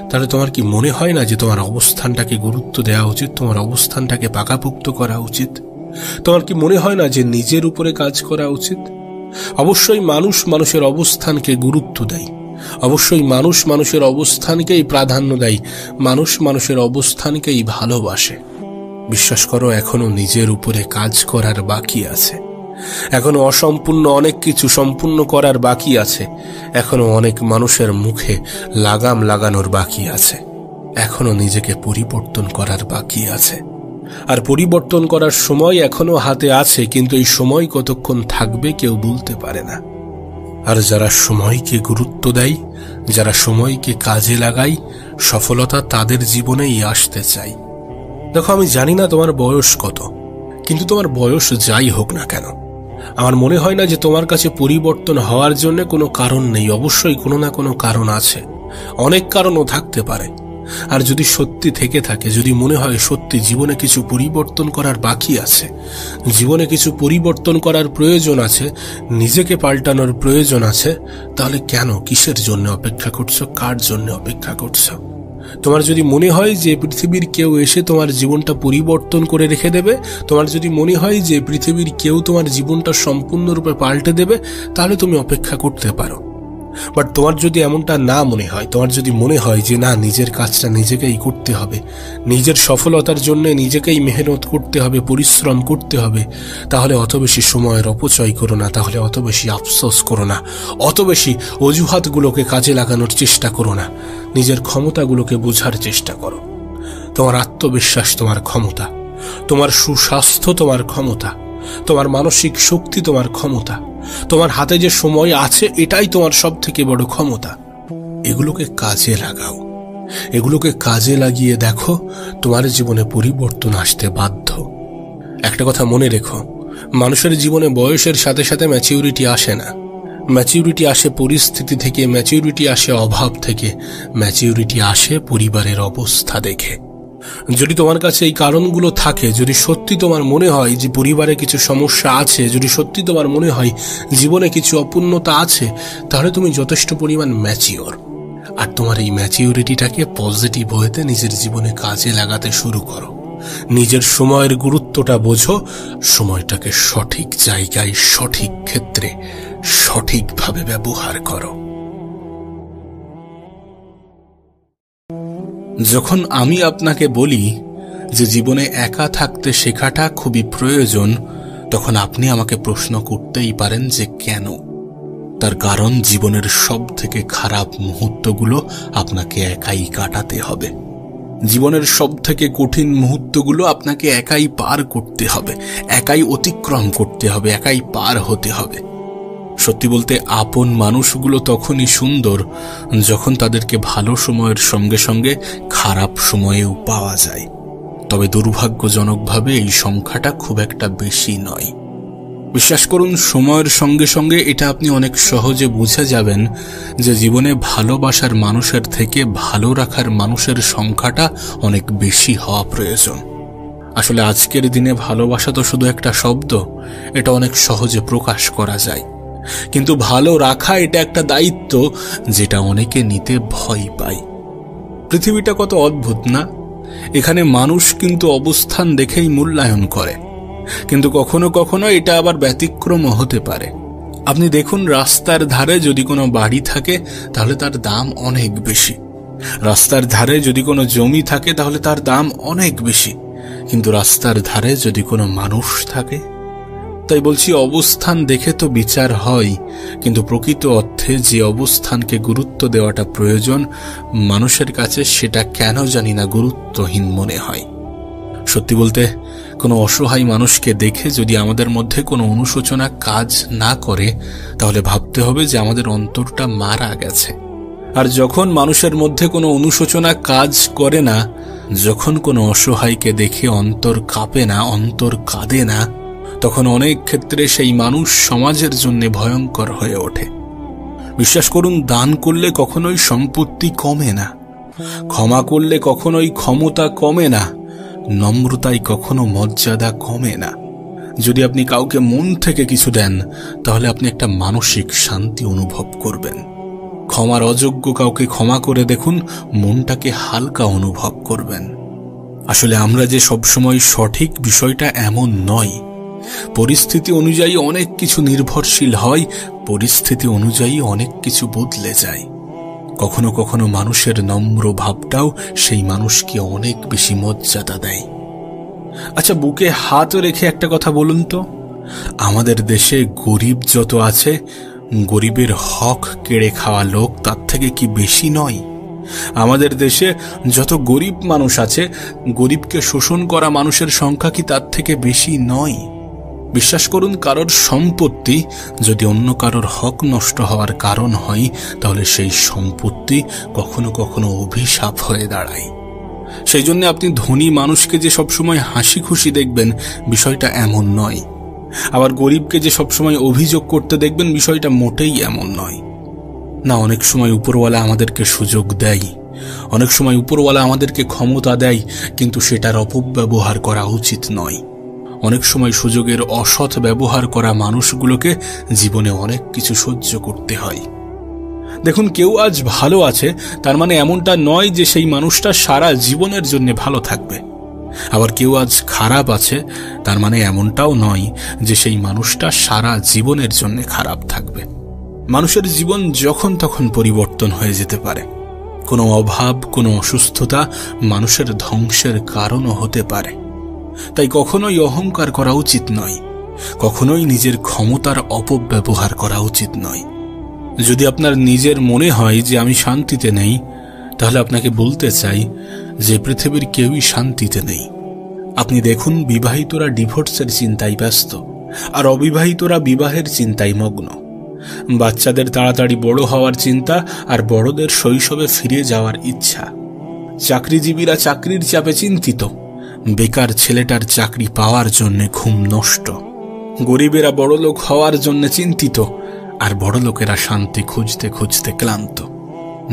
তাহলে তোমার কি মনে হয় না যে তোমার অবস্থানটাকে গুরুত্ব দেওয়া উচিত, তোমার অবস্থানটাকে পাকাপোক্ত করা উচিত? তোমার কি মনে হয় না যে নিজের উপরে কাজ করা উচিত? অবশ্যই মানুষ মানুষের অবস্থানকে গুরুত্ব দেয়, অবশ্যই মানুষ মানুষের অবস্থানকেই প্রাধান্য দেয়, মানুষ মানুষের অবস্থানকেই ভালোবাসে। বিশ্বাস করো, এখনো নিজের উপরে কাজ করার বাকি আছে, এখনো অসম্পূর্ণ অনেক কিছু সম্পূর্ণ করার বাকি আছে, এখনো অনেক মানুষের মুখে লাগাম লাগানোর বাকি আছে, এখনো নিজেকে পরিবর্তন করার বাকি আছে। আর পরিবর্তন করার সময় এখনো হাতে আছে, কিন্তু এই সময় কতক্ষণ থাকবে কেউ বলতে পারে না। আর যারা সময়কে গুরুত্ব দেয়, যারা সময়কে কাজে লাগায়, সফলতা তাদের জীবনেই আসতে চায়। দেখো, আমি জানি না তোমার বয়স কত, কিন্তু তোমার বয়স যাই হোক না কেন, আমার মনে হয় না যে তোমার কাছে পরিবর্তন হওয়ার জন্য কোনো কারণ নেই। অবশ্যই কোনো না কোনো কারণ আছে, অনেক কারণও থাকতে পারে। আর যদি সত্যি থেকে থাকে, যদি মনে হয় সত্যি জীবনে কিছু পরিবর্তন করার বাকি আছে, জীবনে কিছু পরিবর্তন করার প্রয়োজন আছে, নিজেকে পাল্টানোর প্রয়োজন আছে, তাহলে কেন, কিসের জন্য অপেক্ষা করছো, কার জন্য অপেক্ষা করছো? তোমার যদি মনে হয় যে পৃথিবীর কেউ এসে তোমার জীবনটা পরিবর্তন করে রেখে দেবে, তোমার যদি মনে হয় যে পৃথিবীর কেউ তোমার জীবনটা সম্পূর্ণরূপে পাল্টে দেবে, তাহলে তুমি অপেক্ষা করতে পারো। বাট তোমার যদি এমনটা না মনে হয়, তোমার যদি মনে হয় যে না, নিজের কাজটা নিজেকেই করতে হবে, নিজের সফলতার জন্য নিজেকেই মেহনত করতে হবে, পরিশ্রম করতে হবে, তাহলে অত বেশি সময়ের অপচয় করো না, তাহলে অত বেশি আফসোস করো না, অত বেশি অজুহাতগুলোকে কাজে লাগানোর চেষ্টা করো না, নিজের ক্ষমতাগুলোকে বোঝার চেষ্টা করো। তোমার আত্মবিশ্বাস তোমার ক্ষমতা, তোমার সুস্বাস্থ্য তোমার ক্ষমতা, তোমার মানসিক শক্তি তোমার ক্ষমতা, তোমার হাতে যে সময় আছে এটাই তোমার সব থেকে বড় ক্ষমতা। এগুলোকে কাজে লাগাও, এগুলোকে কাজে লাগিয়ে দেখো, তোমার জীবনে পরিবর্তন আসতে বাধ্য। একটা কথা মনে রেখো, মানুষের জীবনে বয়সের সাথে সাথে ম্যাচিউরিটি আসে না। ম্যাচিউরিটি আসে পরিস্থিতি থেকে, ম্যাচিউরিটি আসে অভাব থেকে, ম্যাচিউরিটি আসে পরিবারের অবস্থা দেখে। যদি তোমার কাছে এই কারণগুলো থাকে, যদি সত্যি তোমার মনে হয় যে পরিবারে কিছু সমস্যা আছে, যদি সত্যি তোমার মনে হয় জীবনে কিছু অপূর্ণতা আছে, তাহলে তুমি যথেষ্ট পরিমাণ ম্যাচিওর। আর তোমার এই ম্যাচিউরিটিটাকে পজিটিভ ওয়েতে নিজের জীবনে কাজে লাগাতে শুরু করো। নিজের সময়ের গুরুত্বটা বোঝো, সময়টাকে সঠিক জায়গায়, সঠিক ক্ষেত্রে, সঠিকভাবে ব্যবহার করো। যখন আমি আপনাকে বলি যে জীবনে একা থাকতে শেখাটা খুবই প্রয়োজন, তখন আপনি আমাকে প্রশ্ন করতেই পারেন যে কেন। তার কারণ জীবনের সব থেকে খারাপ মুহূর্তগুলো আপনাকে একাই কাটাতে হবে। জীবনের সব থেকে কঠিন মুহূর্তগুলো আপনাকে একাই পার করতে হবে, একাই অতিক্রম করতে হবে, একাই পার হতে হবে। সত্যি বলতে আপন মানুষগুলো তখনই সুন্দর যখন তাদেরকে ভালো সময়ের সঙ্গে সঙ্গে খারাপ সময়েও পাওয়া যায়। তবে দুর্ভাগ্যজনকভাবে এই সংখ্যাটা খুব একটা বেশি নয়। বিশ্বাস করুন, সময়ের সঙ্গে সঙ্গে এটা আপনি অনেক সহজে বুঝে যাবেন যে জীবনে ভালোবাসার মানুষের থেকে ভালো রাখার মানুষের সংখ্যাটা অনেক বেশি হওয়া প্রয়োজন। আসলে আজকের দিনে ভালোবাসা তো শুধু একটা শব্দ, এটা অনেক সহজে প্রকাশ করা যায়, কিন্তু ভালো রাখা এটা একটা দায়িত্ব যেটা অনেকে নিতে ভয় পায়। পৃথিবীটা কত অদ্ভুত না? এখানে মানুষ কিন্তু অবস্থান দেখেই মূল্যায়ন করে, কিন্তু কখনো কখনো এটা আবার ব্যতিক্রমও হতে পারে। আপনি দেখুন, রাস্তার ধারে যদি কোনো বাড়ি থাকে তাহলে তার দাম অনেক বেশি, রাস্তার ধারে যদি কোনো জমি থাকে তাহলে তার দাম অনেক বেশি, কিন্তু রাস্তার ধারে যদি কোনো মানুষ থাকে, তাই বলছি অবস্থান দেখে তো বিচার হয়, কিন্তু প্রকৃত অর্থে যে অবস্থানকে গুরুত্ব দেওয়াটা প্রয়োজন, মানুষের কাছে সেটা কেন জানি না গুরুত্বহীন মনে হয়। সত্যি বলতে, কোনো অসহায় মানুষকে দেখে যদি আমাদের মধ্যে কোনো অনুশোচনা কাজ না করে, তাহলে ভাবতে হবে যে আমাদের অন্তরটা মারা গেছে। আর যখন মানুষের মধ্যে কোনো অনুশোচনা কাজ করে না, যখন কোনো অসহায়কে দেখে অন্তর কাঁপে না, অন্তর কাঁদে না, তখন অনেক ক্ষেত্রে সেই মানুষ সমাজের জন্য ভয়ঙ্কর হয়ে ওঠে। বিশ্বাস করুন, দান করলে কখনোই সম্পত্তি কমে না, ক্ষমা করলে কখনোই ক্ষমতা কমে না, নম্রতায় কখনো মর্যাদা কমে না। যদি আপনি কাউকে মন থেকে কিছু দেন, তাহলে আপনি একটা মানসিক শান্তি অনুভব করবেন। ক্ষমার অযোগ্য কাউকে ক্ষমা করে দেখুন, মনটাকে হালকা অনুভব করবেন। আসলে আমরা যে সবসময় সঠিক, বিষয়টা এমন নয়। পরিস্থিতি অনুযায়ী অনেক কিছু নির্ভরশীল হয়, পরিস্থিতি অনুযায়ী অনেক কিছু বদলে যায়। কখনো কখনো মানুষের নম্র ভাবটাও সেই মানুষকে অনেক বেশি মর্যাদা দেয়। আচ্ছা, বুকে হাত রেখে একটা কথা বলুন তো, আমাদের দেশে গরিব যত আছে, গরিবের হক কেড়ে খাওয়া লোক তার থেকে কি বেশি নয়? আমাদের দেশে যত গরিব মানুষ আছে, গরিবকে শোষণ করা মানুষের সংখ্যা কি তার থেকে বেশি নয়? বিশ্বাস করুন, কারোর সম্পত্তি যদি অন্য কারোর হক নষ্ট হওয়ার কারণ হয়, তাহলে সেই সম্পত্তি কখনো কখনো অভিশাপ হয়ে দাঁড়ায়। সেই জন্য আপনি ধনী মানুষকে যে সবসময় হাসি খুশি দেখবেন, বিষয়টা এমন নয়। আবার গরিবকে যে সবসময় অভিযোগ করতে দেখবেন, বিষয়টা মোটেই এমন নয়। না, অনেক সময় উপরওয়ালা আমাদেরকে সুযোগ দেয়, অনেক সময় উপরওয়ালা আমাদেরকে ক্ষমতা দেয়, কিন্তু সেটার অপব্যবহার করা উচিত নয়। অনেক সময় সুযোগের অসৎ ব্যবহার করা মানুষগুলোকে জীবনে অনেক কিছু সহ্য করতে হয়। দেখুন, কেউ আজ ভালো আছে, তার মানে এমনটা নয় যে সেই মানুষটা সারা জীবনের জন্য ভালো থাকবে। আবার কেউ আজ খারাপ আছে, তার মানে এমনটাও নয় যে সেই মানুষটা সারা জীবনের জন্য খারাপ থাকবে। মানুষের জীবন যখন তখন পরিবর্তন হয়ে যেতে পারে। কোনো অভাব, কোনো অসুস্থতা মানুষের ধ্বংসের কারণও হতে পারে। তাই কখনোই অহংকার করা উচিত নয়, কখনোই নিজের ক্ষমতার অপব্যবহার করা উচিত নয়। যদি আপনার নিজের মনে হয় যে আমি শান্তিতে নেই, তাহলে আপনাকে বলতে চাই যে পৃথিবীর কেউই শান্তিতে নেই। আপনি দেখুন, বিবাহিতরা ডিভোর্সের চিন্তায় ব্যস্ত, আর অবিবাহিতরা বিবাহের চিন্তায় মগ্ন। বাচ্চাদের তাড়াতাড়ি বড় হওয়ার চিন্তা, আর বড়দের শৈশবে ফিরে যাওয়ার ইচ্ছা। চাকরিজীবীরা চাকরির চাপে চিন্তিত, বেকার ছেলেটার চাকরি পাওয়ার জন্য ঘুম নষ্ট। গরিবেরা বড়লোক হওয়ার জন্য চিন্তিত, আর বড়লোকেরা শান্তি খুঁজতে খুঁজতে ক্লান্ত।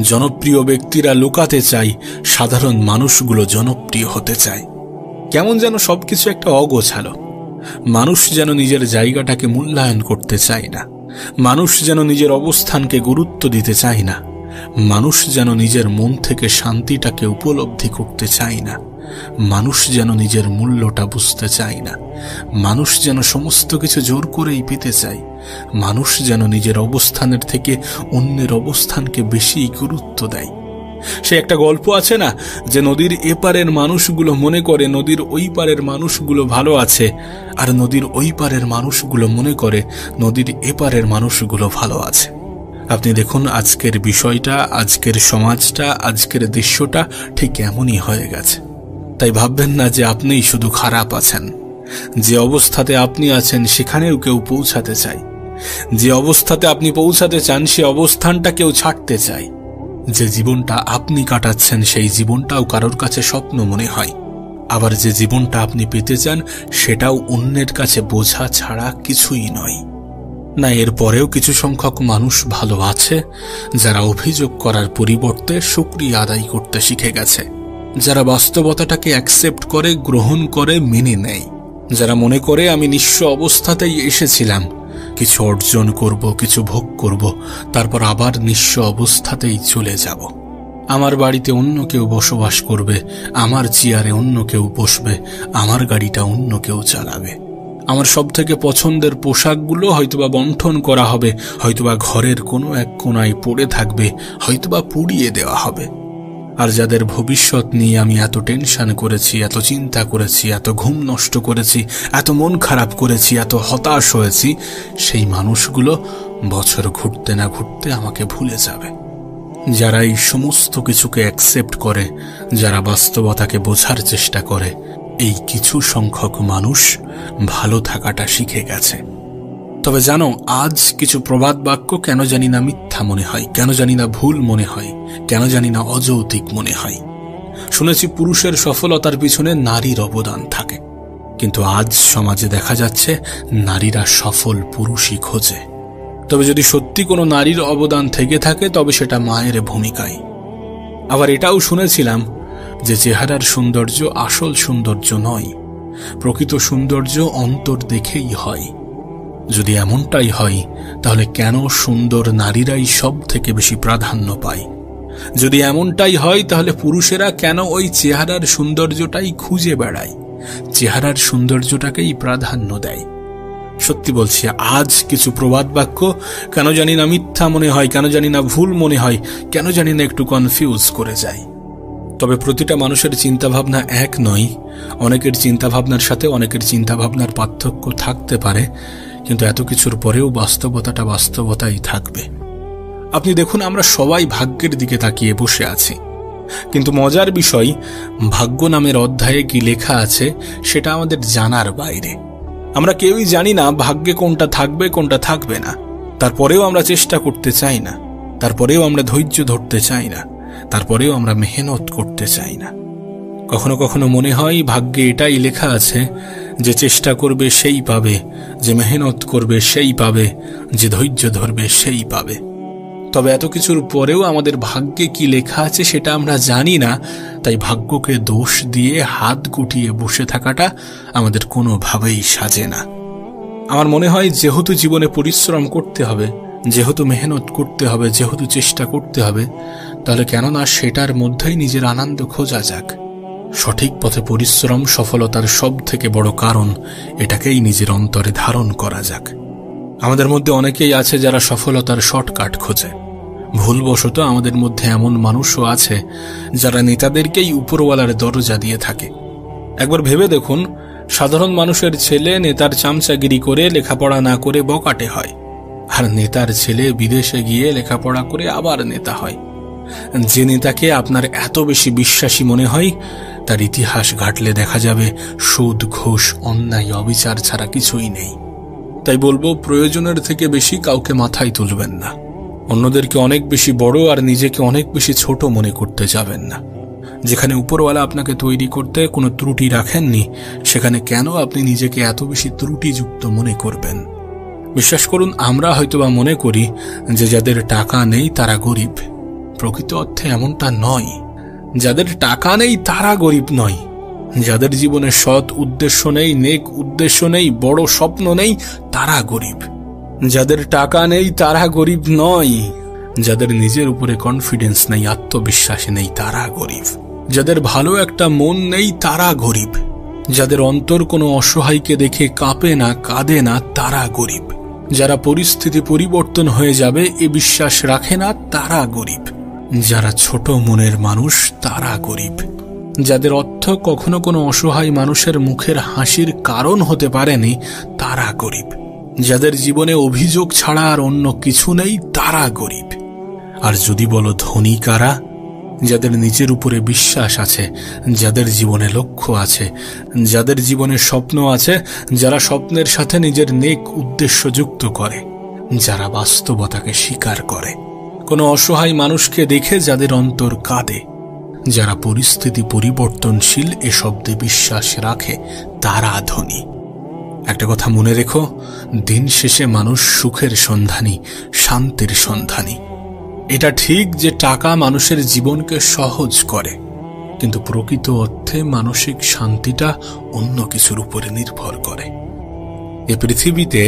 জনপ্রিয় ব্যক্তিরা লুকাতে চায়, সাধারণ মানুষগুলো জনপ্রিয় হতে চায়। কেমন যেন সবকিছু একটা অগোছালো। মানুষ যেন নিজের জায়গাটাকে মূল্যায়ন করতে চায় না, মানুষ যেন নিজের অবস্থানকে গুরুত্ব দিতে চায় না, মানুষ যেন নিজের মন থেকে শান্তিটাকে উপলব্ধি করতে চায় না, মানুষ যেন নিজের মূল্যটা বুঝতে চায় না, মানুষ যেন সমস্ত কিছু জোর করেই পেতে চায়, মানুষ যেন নিজের অবস্থানের থেকে অন্যের অবস্থানকে বেশি গুরুত্ব দেয়। সে একটা গল্প আছে না, যে নদীর এপারের মানুষগুলো মনে করে নদীর ওই পারের মানুষগুলো ভালো আছে, আর নদীর ওই পারের মানুষগুলো মনে করে নদীর এপারের মানুষগুলো ভালো আছে। আপনি দেখুন, আজকের বিষয়টা, আজকের সমাজটা, আজকের দৃশ্যটা ঠিক এমনই হয়ে গেছে। তাই ভাববেন না যে আপনিই শুধু খারাপ আছেন। যে অবস্থাতে আপনি আছেন সেখানেও কেউ পৌঁছাতে চায়। যে অবস্থাতে আপনি পৌঁছাতে চান সে অবস্থানটা কেউ ছাড়তে চায়। যে জীবনটা আপনি কাটাচ্ছেন সেই জীবনটাও কারোর কাছে স্বপ্ন মনে হয়। আবার যে জীবনটা আপনি পেতে চান সেটাও অন্যের কাছে বোঝা ছাড়া কিছুই নয়। না, এরপরেও কিছু সংখ্যক মানুষ ভালো আছে যারা অভিযোগ করার পরিবর্তে শুকরিয়া আদায় করতে শিখে গেছে, যারা বাস্তবতাটাকে অ্যাকসেপ্ট করে, গ্রহণ করে, মেনে নেয়, যারা মনে করে আমি নিঃস্ব অবস্থাতেই এসেছিলাম, কিছু অর্জন করব, কিছু ভোগ করব, তারপর আবার নিঃস্ব অবস্থাতেই চলে যাব। আমার বাড়িতে অন্য কেউ বসবাস করবে, আমার চেয়ারে অন্য কেউ বসবে, আমার গাড়িটা অন্য কেউ চালাবে। আমার সবথেকে পছন্দের পোশাকগুলো হয়তোবা বণ্টন করা হবে, হয়তোবা ঘরের কোনো এক কোণায় পড়ে থাকবে, হয়তোবা পুড়িয়ে দেওয়া হবে। আর যাদের ভবিষ্যৎ নিয়ে আমি এত টেনশন করেছি, এত চিন্তা করেছি, এত ঘুম নষ্ট করেছি, এত মন খারাপ করেছি, এত হতাশ হয়েছি, সেই মানুষগুলো বছর ঘুরতে না ঘুরতে আমাকে ভুলে যাবে। যারা এই সমস্ত কিছুকে অ্যাকসেপ্ট করে, যারা বাস্তবতাকে বোঝার চেষ্টা করে, এই কিছু সংখ্যক মানুষ ভালো থাকাটা শিখে গেছে। তবে জানো, আজ কিছু প্রবাদ বাক্য কেন জানি না মিথ্যা মনে হয়, কেন জানি না ভুল মনে হয়, কেন জানি না অযৌক্তিক মনে হয়। শুনেছি পুরুষের সফলতার পিছনে নারীর অবদান থাকে, কিন্তু আজ সমাজে দেখা যাচ্ছে নারীরা সফল পুরুষই খোঁজে। তবে যদি সত্যি কোনো নারীর অবদান থেকে থাকে তবে সেটা মায়ের ভূমিকায়। আবার এটাও শুনেছিলাম যে চেহারার সৌন্দর্য আসল সৌন্দর্য নয়, প্রকৃত সৌন্দর্য অন্তর দেখেই হয়। যদি এমনটাই হয়, তাহলে কেন সুন্দর নারীরাই সব থেকে বেশি প্রাধান্য পায়? যদি এমনটাই হয়, তাহলে পুরুষেরা কেন ওই চেহারার সৌন্দর্যটাই খুঁজে বেড়ায়, চেহারার সৌন্দর্যটাকেই প্রাধান্য দেয়? সত্যি বলছি, আজ কিছু প্রবাদ বাক্য কেন জানি না মিথ্যা মনে হয়, কেন জানি না ভুল মনে হয়, কেন জানি না একটু কনফিউজ করে যায়। তবে প্রতিটা মানুষের চিন্তাভাবনা এক নয়। অনেকের চিন্তাভাবনার সাথে অনেকের চিন্তাভাবনার পার্থক্য থাকতে পারে, কিন্তু এত কিছুর পরেও বাস্তবতাটা বাস্তবতাই থাকবে। আপনি দেখুন, আমরা সবাই ভাগ্যের দিকে তাকিয়ে বসে আছি, কিন্তু মজার বিষয়, ভাগ্য নামের অধ্যায়ে কি লেখা আছে সেটা আমাদের জানার বাইরে। আমরা কেউই জানি না ভাগ্যে কোনটা থাকবে কোনটা থাকবে না। তারপরেও আমরা চেষ্টা করতে চাই না, তারপরেও আমরা ধৈর্য ধরতে চাই না, তারপরেও আমরা মেহনত করতে চাই না। কখনো কখনো মনে হয় ভাগ্যে এটাই লেখা আছে যে চেষ্টা করবে সেই পাবে, যে মেহনত করবে সেই পাবে, যে ধৈর্য ধরবে সেই পাবে। তবে এত কিছুর পরেও আমাদের ভাগ্যে কি লেখা আছে সেটা আমরা জানি না, তাই ভাগ্যকে দোষ দিয়ে হাত গুটিয়ে বসে থাকাটা আমাদের কোনোভাবেই সাজে না। আমার মনে হয় যেহেতু জীবনে পরিশ্রম করতে হবে, যেহেতু মেহনত করতে হবে, যেহেতু চেষ্টা করতে হবে, তাহলে কেননা সেটার মধ্যেই নিজের আনন্দ খোঁজা যাক। সঠিক পথে পরিশ্রম সফলতার সব থেকে বড় কারণ, এটাকেই নিজের অন্তরে ধারণ করা যাক। আমাদের মধ্যে অনেকেই আছে যারা সফলতার শর্টকাট খোঁজে। ভুলবশত আমাদের মধ্যে এমন মানুষও আছে যারা নেতাদেরকেই উপরওয়ালার দরজা দিয়ে থাকে। একবার ভেবে দেখুন, সাধারণ মানুষের ছেলে নেতার চামচাগিরি করে লেখাপড়া না করে বকাটে হয়, আর নেতার ছেলে বিদেশে গিয়ে লেখাপড়া করে আবার নেতা হয়। যে নেতাকে আপনার এত বেশি বিশ্বাসী মনে হয়, তার ইতিহাস ঘাটলে দেখা যাবে সুদ, ঘুষ, অন্যায়, অবিচার ছাড়া কিছুই নেই। তাই বলবো, প্রয়োজনের থেকে বেশি কাউকে মাথায় তুলবেন না, অন্যদেরকে অনেক বেশি বড় আর নিজেকে অনেক বেশি ছোট মনে করতে যাবেন না। যেখানে উপরওয়ালা আপনাকে তৈরি করতে কোনো ত্রুটি রাখেননি, সেখানে কেন আপনি নিজেকে এত বেশি ত্রুটিযুক্ত মনে করবেন? বিশ্বাস করুন, আমরা হয়তোবা মনে করি যে যাদের টাকা নেই তারা গরিব। প্রকৃত অর্থে এমনটা নয়। যাদের টাকা নেই তারা গরিব নয়, যাদের জীবনে সৎ উদ্দেশ্য নেই, নেক উদ্দেশ্য নেই, বড় স্বপ্ন নেই, তারা গরিব। যাদের টাকা নেই তারা গরিব নয়, যাদের নিজের উপরে কনফিডেন্স নেই, আত্মবিশ্বাস নেই, তারা গরিব। যাদের ভালো একটা মন নেই তারা গরিব। যাদের অন্তর কোনো অসহায়কে দেখে কাঁপে না, কাঁদে না, তারা গরিব। যারা পরিস্থিতি পরিবর্তন হয়ে যাবে এ বিশ্বাস রাখে না, তারা গরিব। যারা ছোট মনের মানুষ তারা গরিব। যাদের অর্থ কখনো কোনো অসহায় মানুষের মুখের হাসির কারণ হতে পারেনি, তারা গরিব। যাদের জীবনে অভিযোগ ছাড়া আর অন্য কিছু নেই, তারা গরিব। আর যদি বলো ধনী কারা? যাদের নিজের উপরে বিশ্বাস আছে, যাদের জীবনে লক্ষ্য আছে, যাদের জীবনে স্বপ্ন আছে, যারা স্বপ্নের সাথে নিজের নেক উদ্দেশ্য যুক্ত করে, যারা বাস্তবতাকে স্বীকার করে, কোনো অসহায় মানুষকে দেখে যাদের অন্তর কাঁদে, যারা পরিস্থিতি পরিবর্তনশীল এ শব্দে বিশ্বাস রাখে, তারা ধনী। একটা কথা মনে রেখো, দিন শেষে মানুষ সুখের সন্ধানী, শান্তির সন্ধানী। এটা ঠিক যে টাকা মানুষের জীবনকে সহজ করে, কিন্তু প্রকৃত অর্থে মানসিক শান্তিটা অন্য কিছুর উপরে নির্ভর করে। এ পৃথিবীতে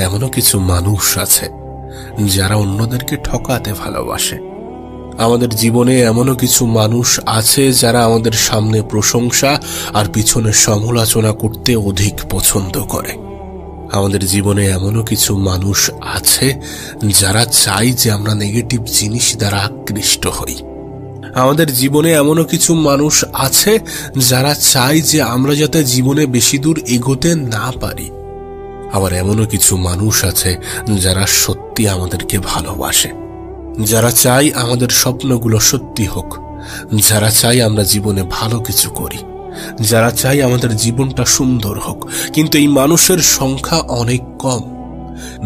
এমনও কিছু মানুষ আছে যারা অন্যদেরকে ঠকাতে ভালোবাসে। আমাদের জীবনে এমনও কিছু মানুষ আছে যারা আমাদের সামনে প্রশংসা আর পিছনে সমালোচনা করতে অধিক পছন্দ করে। আমাদের জীবনে এমনও কিছু মানুষ আছে যারা চায় যে আমরা নেগেটিভ জিনিস দ্বারা আকৃষ্ট হই। আমাদের জীবনে এমনও কিছু মানুষ আছে যারা চায় যে আমরা যাতে জীবনে বেশি দূর এগোতে না পারি। আবার এমনও কিছু মানুষ আছে যারা সত্যি আমাদেরকে ভালোবাসে, যারা চায় আমাদের স্বপ্নগুলো সত্যি হোক, যারা চায় আমরা জীবনে ভালো কিছু করি, যারা চায় আমাদের জীবনটা সুন্দর হোক। কিন্তু এই মানুষের সংখ্যা অনেক কম।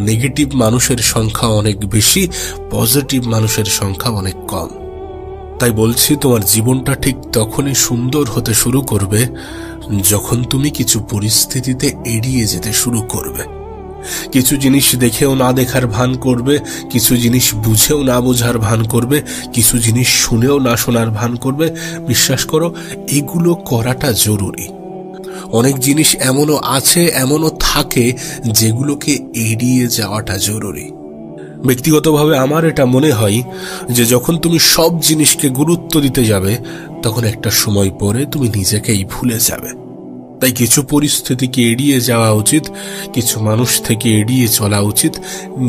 নেগেটিভ মানুষের সংখ্যা অনেক বেশি, পজিটিভ মানুষের সংখ্যা অনেক কম। তাই বলছি, তোমার জীবনটা ঠিক তখনই সুন্দর হতে শুরু করবে যখন তুমি কিছু পরিস্থিতিতে এড়িয়ে যেতে শুরু করবে, কিছু জিনিস দেখেও না দেখার ভান করবে, কিছু জিনিস বুঝেও না বোঝার ভান করবে, কিছু জিনিস শুনেও না শোনার ভান করবে। বিশ্বাস করো, এগুলো করাটা জরুরি। অনেক জিনিস এমনও আছে, এমনও থাকে যেগুলোকে এড়িয়ে যাওয়াটা জরুরি। ব্যক্তিগতভাবে আমার এটা মনে হয় যে যখন তুমি সব জিনিসকে গুরুত্ব দিতে যাবে তখন একটা সময় পরে তুমি নিজেকেই ভুলে যাবে। তাই কিছু পরিস্থিতিকে এড়িয়ে যাওয়া উচিত, কিছু মানুষ থেকে এড়িয়ে চলা উচিত,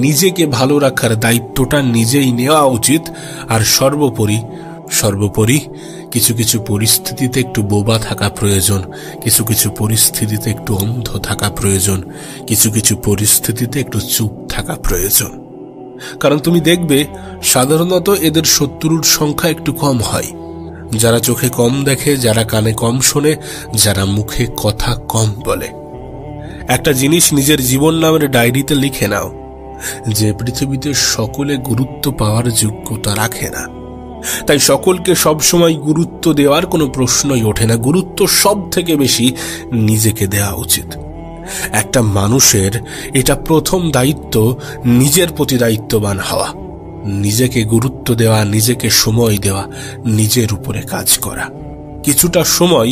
নিজেকে ভালো রাখার দায়িত্বটা নিজেই নেওয়া উচিত। আর সর্বোপরি কিছু কিছু পরিস্থিতিতে একটু বোবা থাকা প্রয়োজন, কিছু কিছু পরিস্থিতিতে একটু অন্ধ থাকা প্রয়োজন, কিছু কিছু পরিস্থিতিতে একটু চুপ থাকা প্রয়োজন। কারণ তুমি দেখবে সাধারণত এদের শত্রুর সংখ্যা একটু কম হয়। যারা চোখে কম দেখে, যারা কানে কম শোনে, যারা মুখে কথা কম বলে। একটা জিনিস নিজের জীবন নামের ডায়েরিতে লিখে নাও যে পৃথিবীতে সকলে গুরুত্ব পাওয়ার যোগ্যতা রাখে না। তাই সকলকে সবসময় গুরুত্ব দেওয়ার কোনো প্রশ্নই ওঠে না। গুরুত্ব সব থেকে বেশি নিজেকে দেওয়া উচিত। একটা মানুষের এটা প্রথম দায়িত্ব, নিজের প্রতি দায়িত্ববান হওয়া, নিজেকে গুরুত্ব দেওয়া, নিজেকে সময় দেওয়া, নিজের উপরে কাজ করা, কিছুটা সময়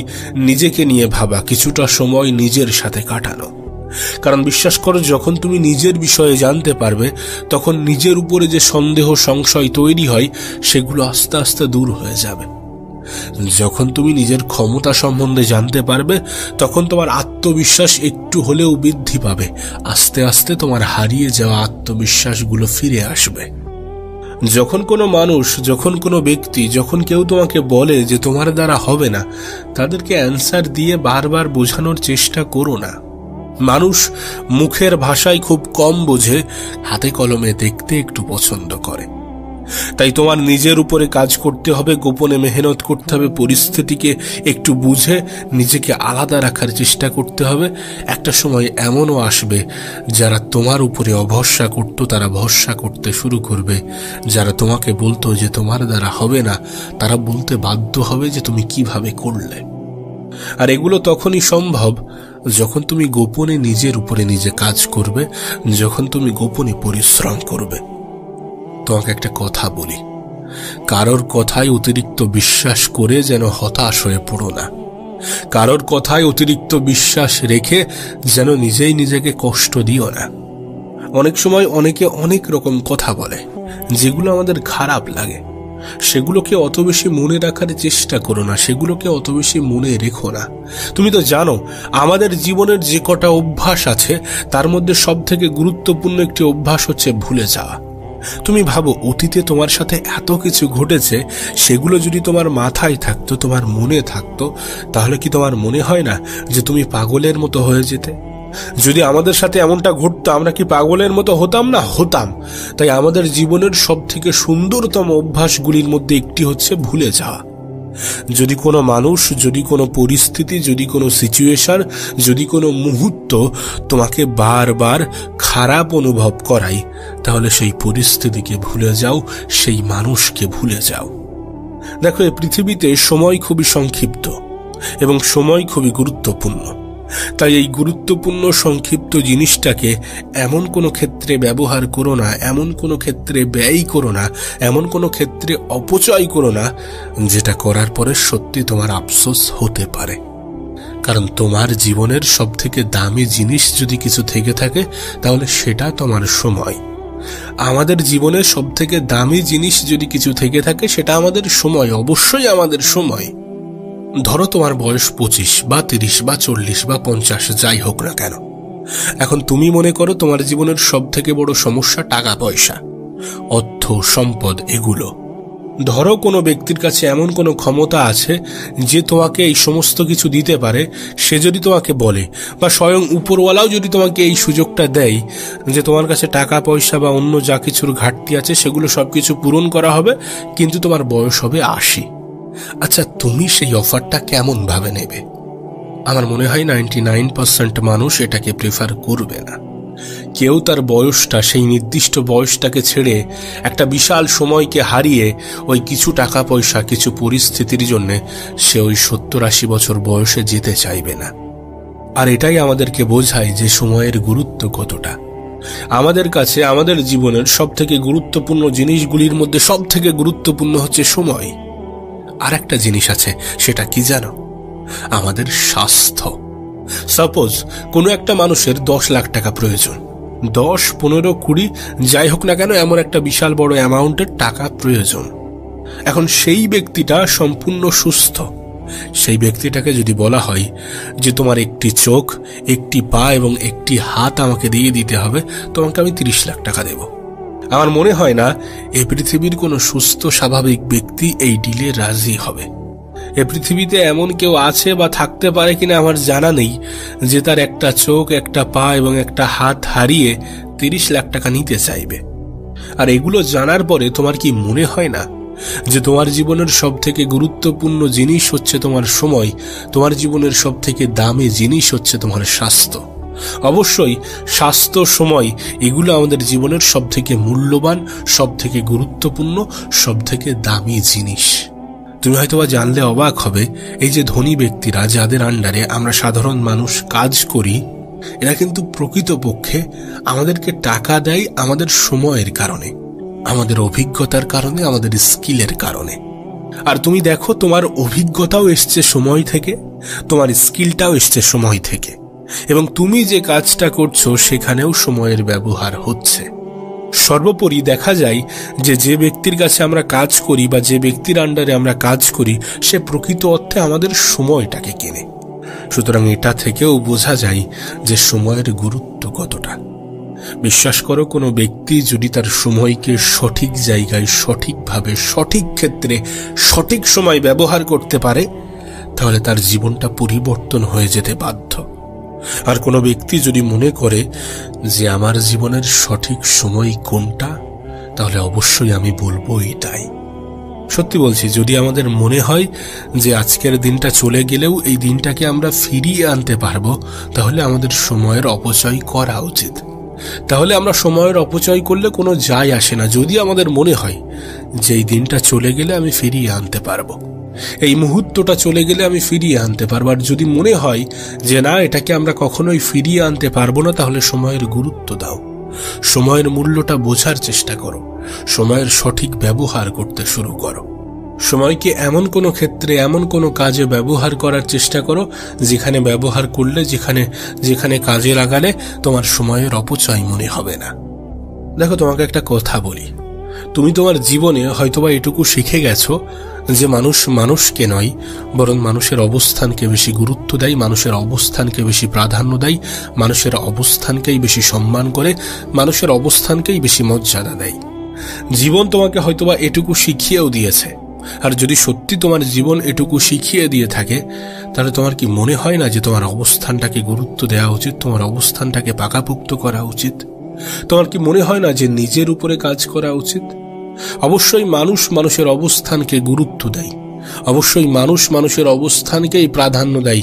নিজেকে নিয়ে ভাবা, কিছুটা সময় নিজের সাথে কাটানো। কারণ বিশ্বাস করো, যখন তুমি নিজের বিষয়ে জানতে পারবে তখন নিজের উপরে যে সন্দেহ সংশয় তৈরি হয় সেগুলো আস্তে আস্তে দূর হয়ে যাবে। যখন তুমি নিজের ক্ষমতা সম্বন্ধে জানতে পারবে তখন তোমার আত্মবিশ্বাস একটু হলেও বৃদ্ধি পাবে। আস্তে আস্তে তোমার হারিয়ে যাওয়া আত্মবিশ্বাসগুলো ফিরে আসবে। যখন কোনো মানুষ, যখন কোনো ব্যক্তি, যখন কেউ তোমাকে বলে যে তোমার দ্বারা হবে না, তাদেরকে অ্যান্সার দিয়ে বারবার বোঝানোর চেষ্টা করো না। মানুষ মুখের ভাষায় খুব কম বোঝে, হাতে কলমে দেখতে একটু পছন্দ করে। তাই তোমার নিজের উপরে কাজ করতে হবে, গোপনে মেহনত করতে হবে, পরিস্থিতিকে একটু বুঝে নিজেকে আলাদা রাখার চেষ্টা করতে হবে। একটা সময় এমনও আসবে যারা তোমার উপরে অভরসা করত তারা ভরসা করতে শুরু করবে। যারা তোমাকে বলতো যে তোমার দ্বারা হবে না, তারা বলতে বাধ্য হবে যে তুমি কিভাবে করলে। আর এগুলো তখনই সম্ভব যখন তুমি গোপনে নিজের উপরে নিজে কাজ করবে, যখন তুমি গোপনে পরিশ্রম করবে। তোমাকে একটা কথা বলি, কারোর কথায় অতিরিক্ত বিশ্বাস করে যেন হতাশ হয়ে পড়ো না। কারোর কথায় অতিরিক্ত বিশ্বাস রেখে যেন নিজেই নিজেকে কষ্ট দিও না। অনেক সময় অনেকে অনেক রকম কথা বলে যেগুলো আমাদের খারাপ লাগে। সেগুলোকে অত বেশি মনে রাখার চেষ্টা করো না, সেগুলোকে অত বেশি মনে রেখো না। তুমি তো জানো আমাদের জীবনের যে কটা অভ্যাস আছে তার মধ্যে সব থেকে গুরুত্বপূর্ণ একটি অভ্যাস হচ্ছে ভুলে যাওয়া। তুমি ভাবো, অতীতে তোমার সাথে এত কিছু ঘটেছে, সেগুলো যদি তোমার মাথায় থাকতো, তোমার মনে থাকতো, তাহলে কি তোমার মনে হয় না যে তুমি পাগলের মতো হয়ে যেতে? যদি আমাদের সাথে এমনটা ঘটতো, আমরা কি পাগলের মতো হতাম না? হতাম। তাই আমাদের জীবনের সব থেকে সুন্দরতম অভ্যাসগুলির মধ্যে একটি হচ্ছে ভুলে যাওয়া। যদি কোনো মানুষ, যদি কোনো পরিস্থিতি, যদি কোনো সিচুয়েশন, যদি কোনো মুহূর্ত তোমাকে বারবার খারাপ অনুভব করায়, তাহলে সেই পরিস্থিতিকে ভুলে যাও, সেই মানুষকে ভুলে যাও। দেখো, এই পৃথিবীতে সময় খুবই সংক্ষিপ্ত এবং সময় খুবই গুরুত্বপূর্ণ। তাই এই গুরুত্বপূর্ণ সংক্ষিপ্ত জিনিসটাকে এমন কোনো ক্ষেত্রে ব্যবহার করো না, এমন কোনো ক্ষেত্রে ব্যয় করো না, এমন কোনো ক্ষেত্রে অপচয় করো না যেটা করার পরে সত্যি তোমার আফসোস হতে পারে। কারণ তোমার জীবনের সব থেকে দামি জিনিস যদি কিছু থেকে থাকে তাহলে সেটা তোমার সময়। আমাদের জীবনের সব থেকে দামি জিনিস যদি কিছু থেকে থাকে সেটা আমাদের সময়, অবশ্যই আমাদের সময়। ধরো তোমার বয়স 25 বা 30 বা 40 বা 50, যাই হোক না কেন, এখন তুমি মনে করো তোমার জীবনের সব থেকে বড় সমস্যা টাকা পয়সা, অর্থ সম্পদ, এগুলো। ধরো কোনো ব্যক্তির কাছে এমন কোনো ক্ষমতা আছে যে তোমাকে এই সমস্ত কিছু দিতে পারে। সে যদি তোমাকে বলে, বা স্বয়ং উপরওয়ালাও যদি তোমাকে এই সুযোগটা দেয় যে তোমার কাছে টাকা পয়সা বা অন্য যা কিছুর ঘাটতি আছে সেগুলো সবকিছু পূরণ করা হবে, কিন্তু তোমার বয়স হবে 80। আচ্ছা, তুমি সেই অফারটা কেমন ভাবে নেবে? আমার মনে হয় 99% মানুষ এটাকে প্রেফার করবে না। কেউ তার বয়সটা, সেই নির্দিষ্ট বয়সটাকে ছেড়ে একটা বিশাল সময়কে হারিয়ে ওই কিছু টাকা পয়সা, কিছু পরিস্থিতির জন্য সে ওই 70-80 বছর বয়সে যেতে চাইবে না। আর এটাই আমাদেরকে বোঝায় যে সময়ের গুরুত্ব কতটা। আমাদের কাছে আমাদের জীবনের সব থেকে গুরুত্বপূর্ণ জিনিসগুলির মধ্যে সব থেকে গুরুত্বপূর্ণ হচ্ছে সময়। আর একটা জিনিস আছে, সেটা কি জানো? আমাদের স্বাস্থ্য। সাপোজ কোনো একটা মানুষের 10 লাখ টাকা প্রয়োজন, 10, 15, 20 যাই হোক না কেন এমন একটা বিশাল বড় অ্যামাউন্টের টাকা প্রয়োজন। এখন সেই ব্যক্তিটা সম্পূর্ণ সুস্থ, সেই ব্যক্তিটাকে যদি বলা হয় যে তোমার একটি চোখ, একটি পা এবং একটি হাত আমাকে দিয়ে দিতে হবে, তোমাকে আমি 30 লাখ টাকা দেব, আমার মনে হয় না এই পৃথিবীর কোনো সুস্থ স্বাভাবিক ব্যক্তি এই ডিলে রাজি হবে। এ পৃথিবীতে এমন কেউ আছে বা থাকতে পারে কিনা আমার জানা নেই যে তার একটা চোখ, একটা পা এবং একটা হাত হারিয়ে 30 লাখ টাকা নিতে চাইবে। আর এগুলো জানার পরে তোমার কি মনে হয় না যে তোমার জীবনের সব থেকে গুরুত্বপূর্ণ জিনিস হচ্ছে তোমার সময়, তোমার জীবনের সব থেকে দামি জিনিস হচ্ছে তোমার স্বাস্থ্য? অবশ্যই স্বাস্থ্য, সময় এগুলো আমাদের জীবনের সব থেকে মূল্যবান, সব থেকে গুরুত্বপূর্ণ, সব থেকে দামি জিনিস। তুমি হয়তোবা জানলে অবাক হবে, এই যে ধনী ব্যক্তিরা যাদের আন্ডারে আমরা সাধারণ মানুষ কাজ করি, এরা কিন্তু প্রকৃতপক্ষে আমাদেরকে টাকা দেয় আমাদের সময়ের কারণে, আমাদের অভিজ্ঞতার কারণে, আমাদের স্কিলের কারণে। আর তুমি দেখো, তোমার অভিজ্ঞতাও এসছে সময় থেকে, তোমার স্কিলটাও এসছে সময় থেকে, এবং তুমি যে কাজটা করছো সেখানেও সময়ের ব্যবহার হচ্ছে। সর্বোপরি দেখা যায় যে ব্যক্তির কাছে আমরা কাজ করি বা যে ব্যক্তির আন্ডারে আমরা কাজ করি, সে প্রকৃত অর্থে আমাদের সময়টাকে কেনে। সুতরাং এটা থেকেও বোঝা যায় যে সময়ের গুরুত্ব কতটা। বিশ্বাস করো, কোনো ব্যক্তি যদি তার সময়কে সঠিক জায়গায়, সঠিকভাবে, সঠিক ক্ষেত্রে, সঠিক সময় ব্যবহার করতে পারে, তাহলে তার জীবনটা পরিবর্তন হয়ে যেতে বাধ্য। আর কোনো ব্যক্তি যদি মনে করে যে আমার জীবনের সঠিক সময় কোনটা, তাহলে অবশ্যই আমি বলবো এটাই। সত্যি বলছি, যদি আমাদের মনে হয় যে আজকের দিনটা চলে গেলেও এই দিনটাকে আমরা ফিরিয়ে আনতে পারবো, তাহলে আমাদের সময়ের অপচয় করা উচিত। তাহলে আমরা সময়ের অপচয় করলে কোনো যায় আসে না। যদি আমাদের মনে হয় যে এই দিনটা চলে গেলে আমি ফিরিয়ে আনতে পারবো, এই মুহূর্তটা চলে গেলে আমি ফিরিয়ে আনতে পারবো, আর যদি মনে হয় যে না, এটাকে আমরা কখনোই ফিরিয়ে আনতে পারবো না, তাহলে সময়ের গুরুত্ব দাও, সময়ের মূল্যটা বোঝার চেষ্টা করো, সময়ের সঠিক ব্যবহার করতে শুরু করো। সময়কে এমন কোনো ক্ষেত্রে, এমন কোনো কাজে ব্যবহার করার চেষ্টা করো যেখানে ব্যবহার করলে, যেখানে কাজে লাগালে তোমার সময়ের অপচয় মনে হবে না। দেখো, তোমাকে একটা কথা বলি, তুমি তোমার জীবনে হয়তোবা এটুকু শিখে গেছো যে মানুষ মানুষকে নয়, বরং মানুষের অবস্থানকে বেশি গুরুত্ব দেয়, মানুষের অবস্থানকে বেশি প্রাধান্য দেয়, মানুষের অবস্থানকেই বেশি সম্মান করে, মানুষের অবস্থানকেই বেশি মর্যাদা দেয়। জীবন তোমাকে হয়তোবা এটুকু শিখিয়েও দিয়েছে। আর যদি সত্যি তোমার জীবন এটুকু শিখিয়ে দিয়ে থাকে, তাহলে তোমার কি মনে হয় না যে তোমার অবস্থানটাকে গুরুত্ব দেওয়া উচিত, তোমার অবস্থানটাকে পাকাপোক্ত করা উচিত? তোমার কি মনে হয় না যে নিজের উপরে কাজ করা উচিত? অবশ্যই মানুষ মানুষের অবস্থানকে গুরুত্ব দেয়, অবশ্যই মানুষ মানুষের অবস্থানকেই প্রাধান্য দেয়,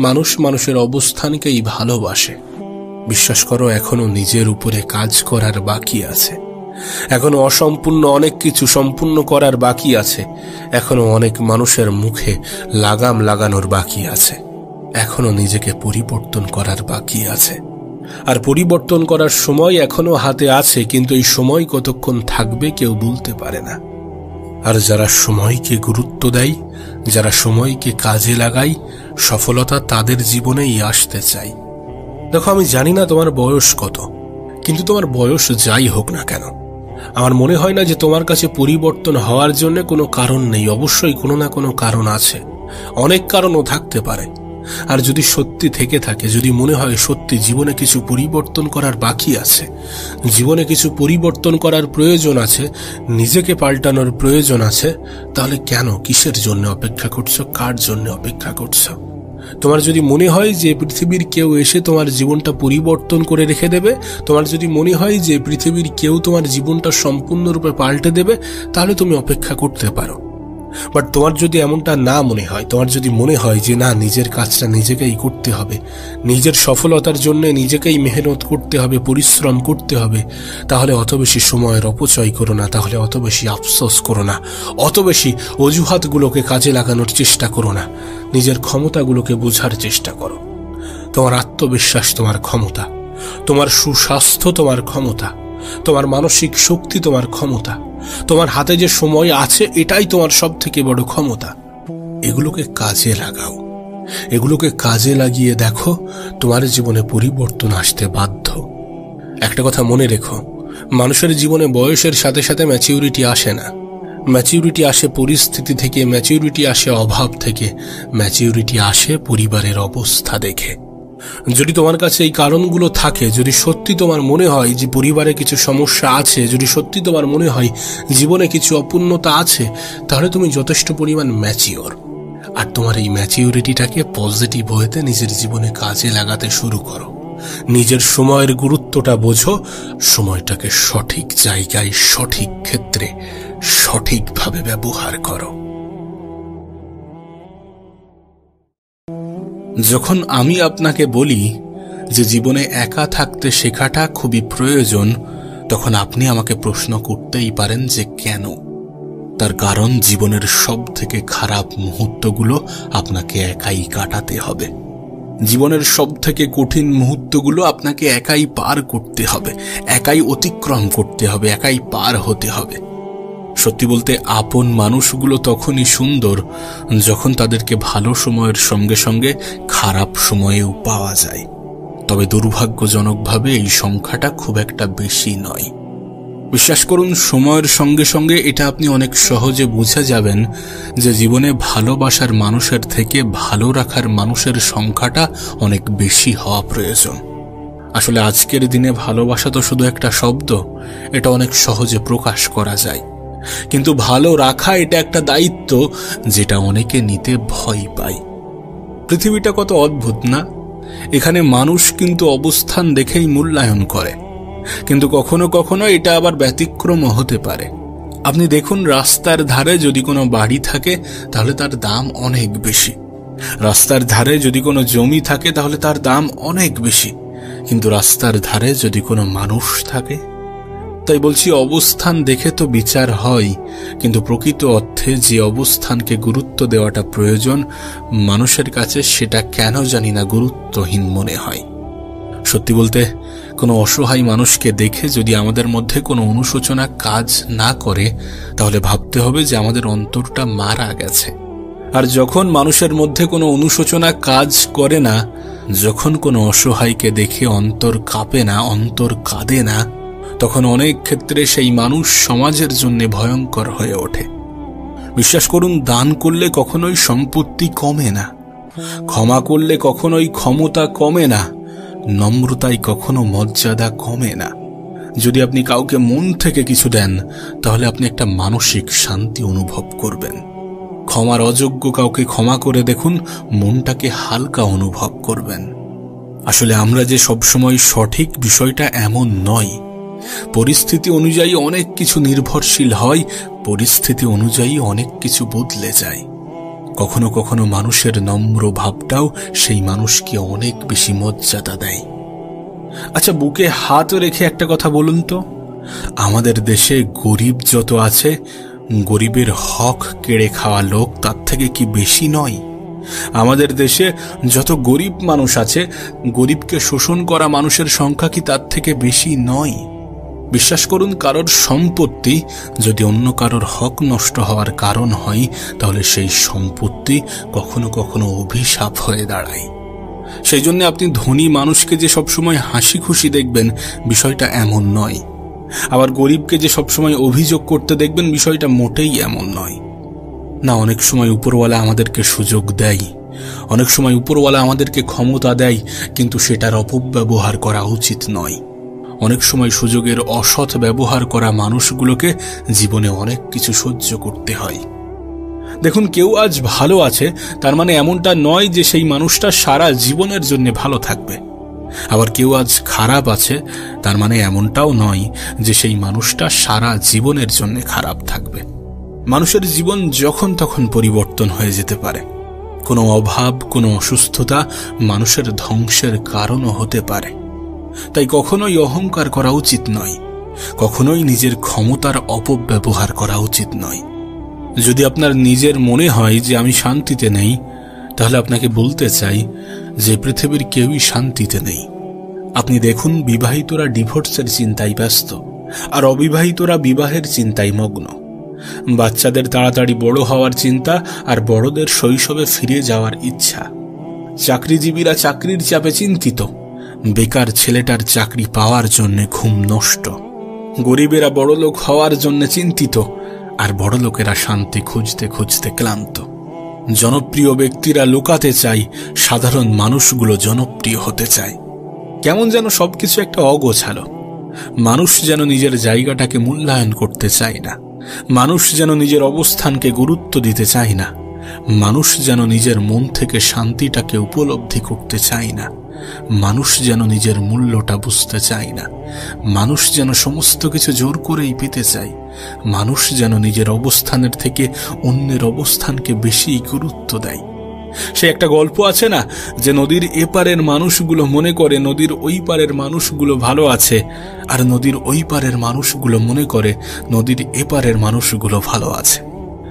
মানুষ মানুষের অবস্থানকেই ভালোবাসে। বিশ্বাস করো, এখনো নিজের উপরে কাজ করার বাকি আছে, এখনো অসম্পূর্ণ অনেক কিছু সম্পূর্ণ করার বাকি আছে, এখনো অনেক মানুষের মুখে লাগাম লাগানোর বাকি আছে, এখনো নিজেকে পরিবর্তন করার বাকি আছে। আর পরিবর্তন করার সময় এখনো হাতে আছে, কিন্তু এই সময় কতক্ষণ থাকবে কেউ বলতে পারে না। আর যারা সময়কে গুরুত্ব দেয়, যারা সময়কে কাজে লাগায়, সফলতা তাদের জীবনেই আসতে চায়। দেখো, আমি জানি না তোমার বয়স কত, কিন্তু তোমার বয়স যাই হোক না কেন, আমার মনে হয় না যে তোমার কাছে পরিবর্তন হওয়ার জন্য কোনো কারণ নেই। অবশ্যই কোনো না কোনো কারণ আছে, অনেক কারণও থাকতে পারে। আর যদি সত্যি থেকে থাকে, যদি মনে হয় সত্যি জীবনে কিছু পরিবর্তন করার বাকি আছে, জীবনে কিছু পরিবর্তন করার প্রয়োজন আছে, নিজেকে পাল্টানোর প্রয়োজন আছে, তাহলে কেন, কিসের জন্য অপেক্ষা করছো, কার জন্য অপেক্ষা করছো? তোমার যদি মনে হয় যে পৃথিবীর কেউ এসে তোমার জীবনটা পরিবর্তন করে রেখে দেবে, তোমার যদি মনে হয় যে পৃথিবীর কেউ তোমার জীবনটা সম্পূর্ণরূপে পাল্টে দেবে, তাহলে তুমি অপেক্ষা করতে পারো। বাট তোমার যদি এমনটা না মনে হয়, তোমার যদি মনে হয় যে না, নিজের কাজটা নিজেকেই করতে হবে, নিজের সফলতার জন্য নিজেকেই মেহনত করতে হবে, পরিশ্রম করতে হবে, তাহলে অত বেশি সময়ের অপচয় করো না, তাহলে অত বেশি আফসোস করো না, অত বেশি অজুহাতগুলোকে কাজে লাগানোর চেষ্টা করো না, নিজের ক্ষমতাগুলোকে বোঝার চেষ্টা করো। তোমার আত্মবিশ্বাস তোমার ক্ষমতা, তোমার সুস্বাস্থ্য তোমার ক্ষমতা, তোমার মানসিক শক্তি তোমার ক্ষমতা, তোমার হাতে যে সময় আছে এটাই তোমার সব থেকে বড় ক্ষমতা। এগুলোকে কাজে লাগাও, এগুলোকে কাজে লাগিয়ে দেখো, তোমার জীবনে পরিবর্তন আসতে বাধ্য। একটা কথা মনে রেখো, মানুষের জীবনে বয়সের সাথে সাথে ম্যাচিউরিটি আসে না। ম্যাচিউরিটি আসে পরিস্থিতি থেকে, ম্যাচিউরিটি আসে অভাব থেকে, ম্যাচিউরিটি আসে পরিবারের অবস্থা দেখে। যদি তোমার কাছে এই কারণগুলো থাকে, যদি সত্যি তোমার মনে হয় যে পরিবারে কিছু সমস্যা আছে, যদি সত্যি তোমার মনে হয় জীবনে কিছু অপূর্ণতা আছে, তাহলে তুমি যথেষ্ট পরিমাণ ম্যাচিওর। আর তোমার এই ম্যাচিউরিটিটাকে পজিটিভ হতে নিজের জীবনে কাজে লাগাতে শুরু করো। নিজের সময়ের গুরুত্বটা বোঝো, সময়টাকে সঠিক জায়গায়, সঠিক ক্ষেত্রে সঠিকভাবে ব্যবহার করো। যখন আমি আপনাকে বলি যে জীবনে একা থাকতে শেখাটা খুবই প্রয়োজন, তখন আপনি আমাকে প্রশ্ন করতেই পারেন যে কেন। তার কারণ জীবনের সব থেকে খারাপ মুহূর্তগুলো আপনাকে একাই কাটাতে হবে। জীবনের সব থেকে কঠিন মুহূর্তগুলো আপনাকে একাই পার করতে হবে, একাই অতিক্রম করতে হবে, একাই পার হতে হবে। সত্যি বলতে আপন মানুষগুলো তখনই সুন্দর যখন তাদেরকে ভালো সময়ের সঙ্গে সঙ্গে খারাপ সময়েও পাওয়া যায়। তবে দুর্ভাগ্যজনকভাবে এই সংখ্যাটা খুব একটা বেশি নয়। বিশ্বাস করুন, সময়ের সঙ্গে সঙ্গে এটা আপনি অনেক সহজে বুঝে যাবেন যে জীবনে ভালোবাসার মানুষের থেকে ভালো রাখার মানুষের সংখ্যাটা অনেক বেশি হওয়া প্রয়োজন। আসলে আজকের দিনে ভালোবাসা তো শুধু একটা শব্দ, এটা অনেক সহজে প্রকাশ করা যায়। কিন্তু ভালো রাখা এটা একটা দায়িত্ব যেটা অনেকে নিতে ভয় পায়। পৃথিবীটা কত অদ্ভুত না? এখানে মানুষ কিন্তু অবস্থান দেখেই মূল্যায়ন করে, কিন্তু কখনো কখনো এটা আবার ব্যতিক্রমও হতে পারে। আপনি দেখুন, রাস্তার ধারে যদি কোনো বাড়ি থাকে তাহলে তার দাম অনেক বেশি। রাস্তার ধারে যদি কোনো জমি থাকে তাহলে তার দাম অনেক বেশি। কিন্তু রাস্তার ধারে যদি কোনো মানুষ থাকে, তাই বলছি অবস্থান দেখে তো বিচার হয়, কিন্তু প্রকৃত অর্থে যে অবস্থানকে গুরুত্ব দেওয়াটা প্রয়োজন, মানুষের কাছে সেটা কেন জানি না গুরুত্বহীন মনে হয়। সত্যি বলতে, কোনো অসহায় মানুষকে দেখে যদি আমাদের মধ্যে কোনো অনুশোচনা কাজ না করে, তাহলে ভাবতে হবে যে আমাদের অন্তরটা মারা গেছে। আর যখন মানুষের মধ্যে কোনো অনুশোচনা কাজ করে না, যখন কোনো অসহায়কে দেখে অন্তর কাঁপে না, অন্তর কাঁদে না, তখন অনেক ক্ষেত্রে সেই মানুষ সমাজের জন্য ভয়ঙ্কর হয়ে ওঠে। বিশ্বাস করুন, দান করলে কখনোই সম্পত্তি কমে না, ক্ষমা করলে কখনোই ক্ষমতা কমে না, নম্রতায় কখনো মর্যাদা কমে না। যদি আপনি কাউকে মন থেকে কিছু দেন, তাহলে আপনি একটা মানসিক শান্তি অনুভব করবেন। ক্ষমার অযোগ্য কাউকে ক্ষমা করে দেখুন, মনটাকে হালকা অনুভব করবেন। আসলে আমরা যে সবসময় সঠিক, বিষয়টা এমন নয়। পরিস্থিতি অনুযায়ী অনেক কিছু নির্ভরশীল হয়, পরিস্থিতি অনুযায়ী অনেক কিছু বদলে যায়। কখনো কখনো মানুষের নম্র ভাবটাও সেই মানুষকে অনেক বেশি মর্যাদা দেয়। আচ্ছা, বুকে হাত রেখে একটা কথা বলুন তো, আমাদের দেশে গরিব যত আছে, গরিবের হক কেড়ে খাওয়া লোক তার থেকে কি বেশি নয়? আমাদের দেশে যত গরিব মানুষ আছে, গরিবকে শোষণ করা মানুষের সংখ্যা কি তার থেকে বেশি নয়? বিশ্বাস করুন, কারোর সম্পত্তি যদি অন্য কারোর হক নষ্ট হওয়ার কারণ হয়, তাহলে সেই সম্পত্তি কখনো কখনো অভিশাপ হয়ে দাঁড়ায়। সেই জন্য আপনি ধনী মানুষকে যে সবসময় হাসি খুশি দেখবেন, বিষয়টা এমন নয়। আবার গরিবকে যে সবসময় অভিযোগ করতে দেখবেন, বিষয়টা মোটেই এমন নয়। না, অনেক সময় উপরওয়ালা আমাদেরকে সুযোগ দেয়, অনেক সময় উপরওয়ালা আমাদেরকে ক্ষমতা দেয়, কিন্তু সেটার অপব্যবহার করা উচিত নয়। অনেক সময় সুযোগের অসৎ ব্যবহার করা মানুষগুলোকে জীবনে অনেক কিছু সহ্য করতে হয়। দেখুন, কেউ আজ ভালো আছে তার মানে এমনটা নয় যে সেই মানুষটা সারা জীবনের জন্য ভালো থাকবে। আবার কেউ আজ খারাপ আছে তার মানে এমনটাও নয় যে সেই মানুষটা সারা জীবনের জন্য খারাপ থাকবে। মানুষের জীবন যখন তখন পরিবর্তন হয়ে যেতে পারে। কোনো অভাব, কোনো অসুস্থতা মানুষের ধ্বংসের কারণও হতে পারে। তাই কখনোই অহংকার করা উচিত নয়, কখনোই নিজের ক্ষমতার অপব্যবহার করা উচিত নয়। যদি আপনার নিজের মনে হয় যে আমি শান্তিতে নেই, তাহলে আপনাকে বলতে চাই যে পৃথিবীর কেউই শান্তিতে নেই। আপনি দেখুন, বিবাহিতরা ডিভোর্সের চিন্তায় ব্যস্ত, আর অবিবাহিতরা বিবাহের চিন্তায় মগ্ন। বাচ্চাদের তাড়াতাড়ি বড় হওয়ার চিন্তা, আর বড়দের শৈশবে ফিরে যাওয়ার ইচ্ছা। চাকরিজীবীরা চাকরির চাপে চিন্তিত, বেকার ছেলেটার চাকরি পাওয়ার জন্য ঘুম নষ্ট, গরিবেরা বড়লোক হওয়ার জন্য চিন্তিত, আর বড়লোকেরা শান্তি খুঁজতে খুঁজতে ক্লান্ত। জনপ্রিয় ব্যক্তিরা লুকাতে চায়, সাধারণ মানুষগুলো জনপ্রিয় হতে চায়। কেমন যেন সবকিছু একটা অগোছালো। মানুষ যেন নিজের জায়গাটাকে মূল্যায়ন করতে চায় না, মানুষ যেন নিজের অবস্থানকে গুরুত্ব দিতে চায় না, মানুষ যেন নিজের মন থেকে শান্তিটাকে উপলব্ধি করতে চায় না, মানুষ যেন নিজের মূল্যটা বুঝতে চায় না, মানুষ যেন সমস্ত কিছু জোর করেই পেতে চায়, মানুষ যেন নিজের অবস্থানের থেকে অন্যের অবস্থানকে বেশি গুরুত্ব দেয়। সে একটা গল্প আছে না, যে নদীর এপারের মানুষগুলো মনে করে নদীর ওই পারের মানুষগুলো ভালো আছে, আর নদীর ওই পারের মানুষগুলো মনে করে নদীর এপারের মানুষগুলো ভালো আছে।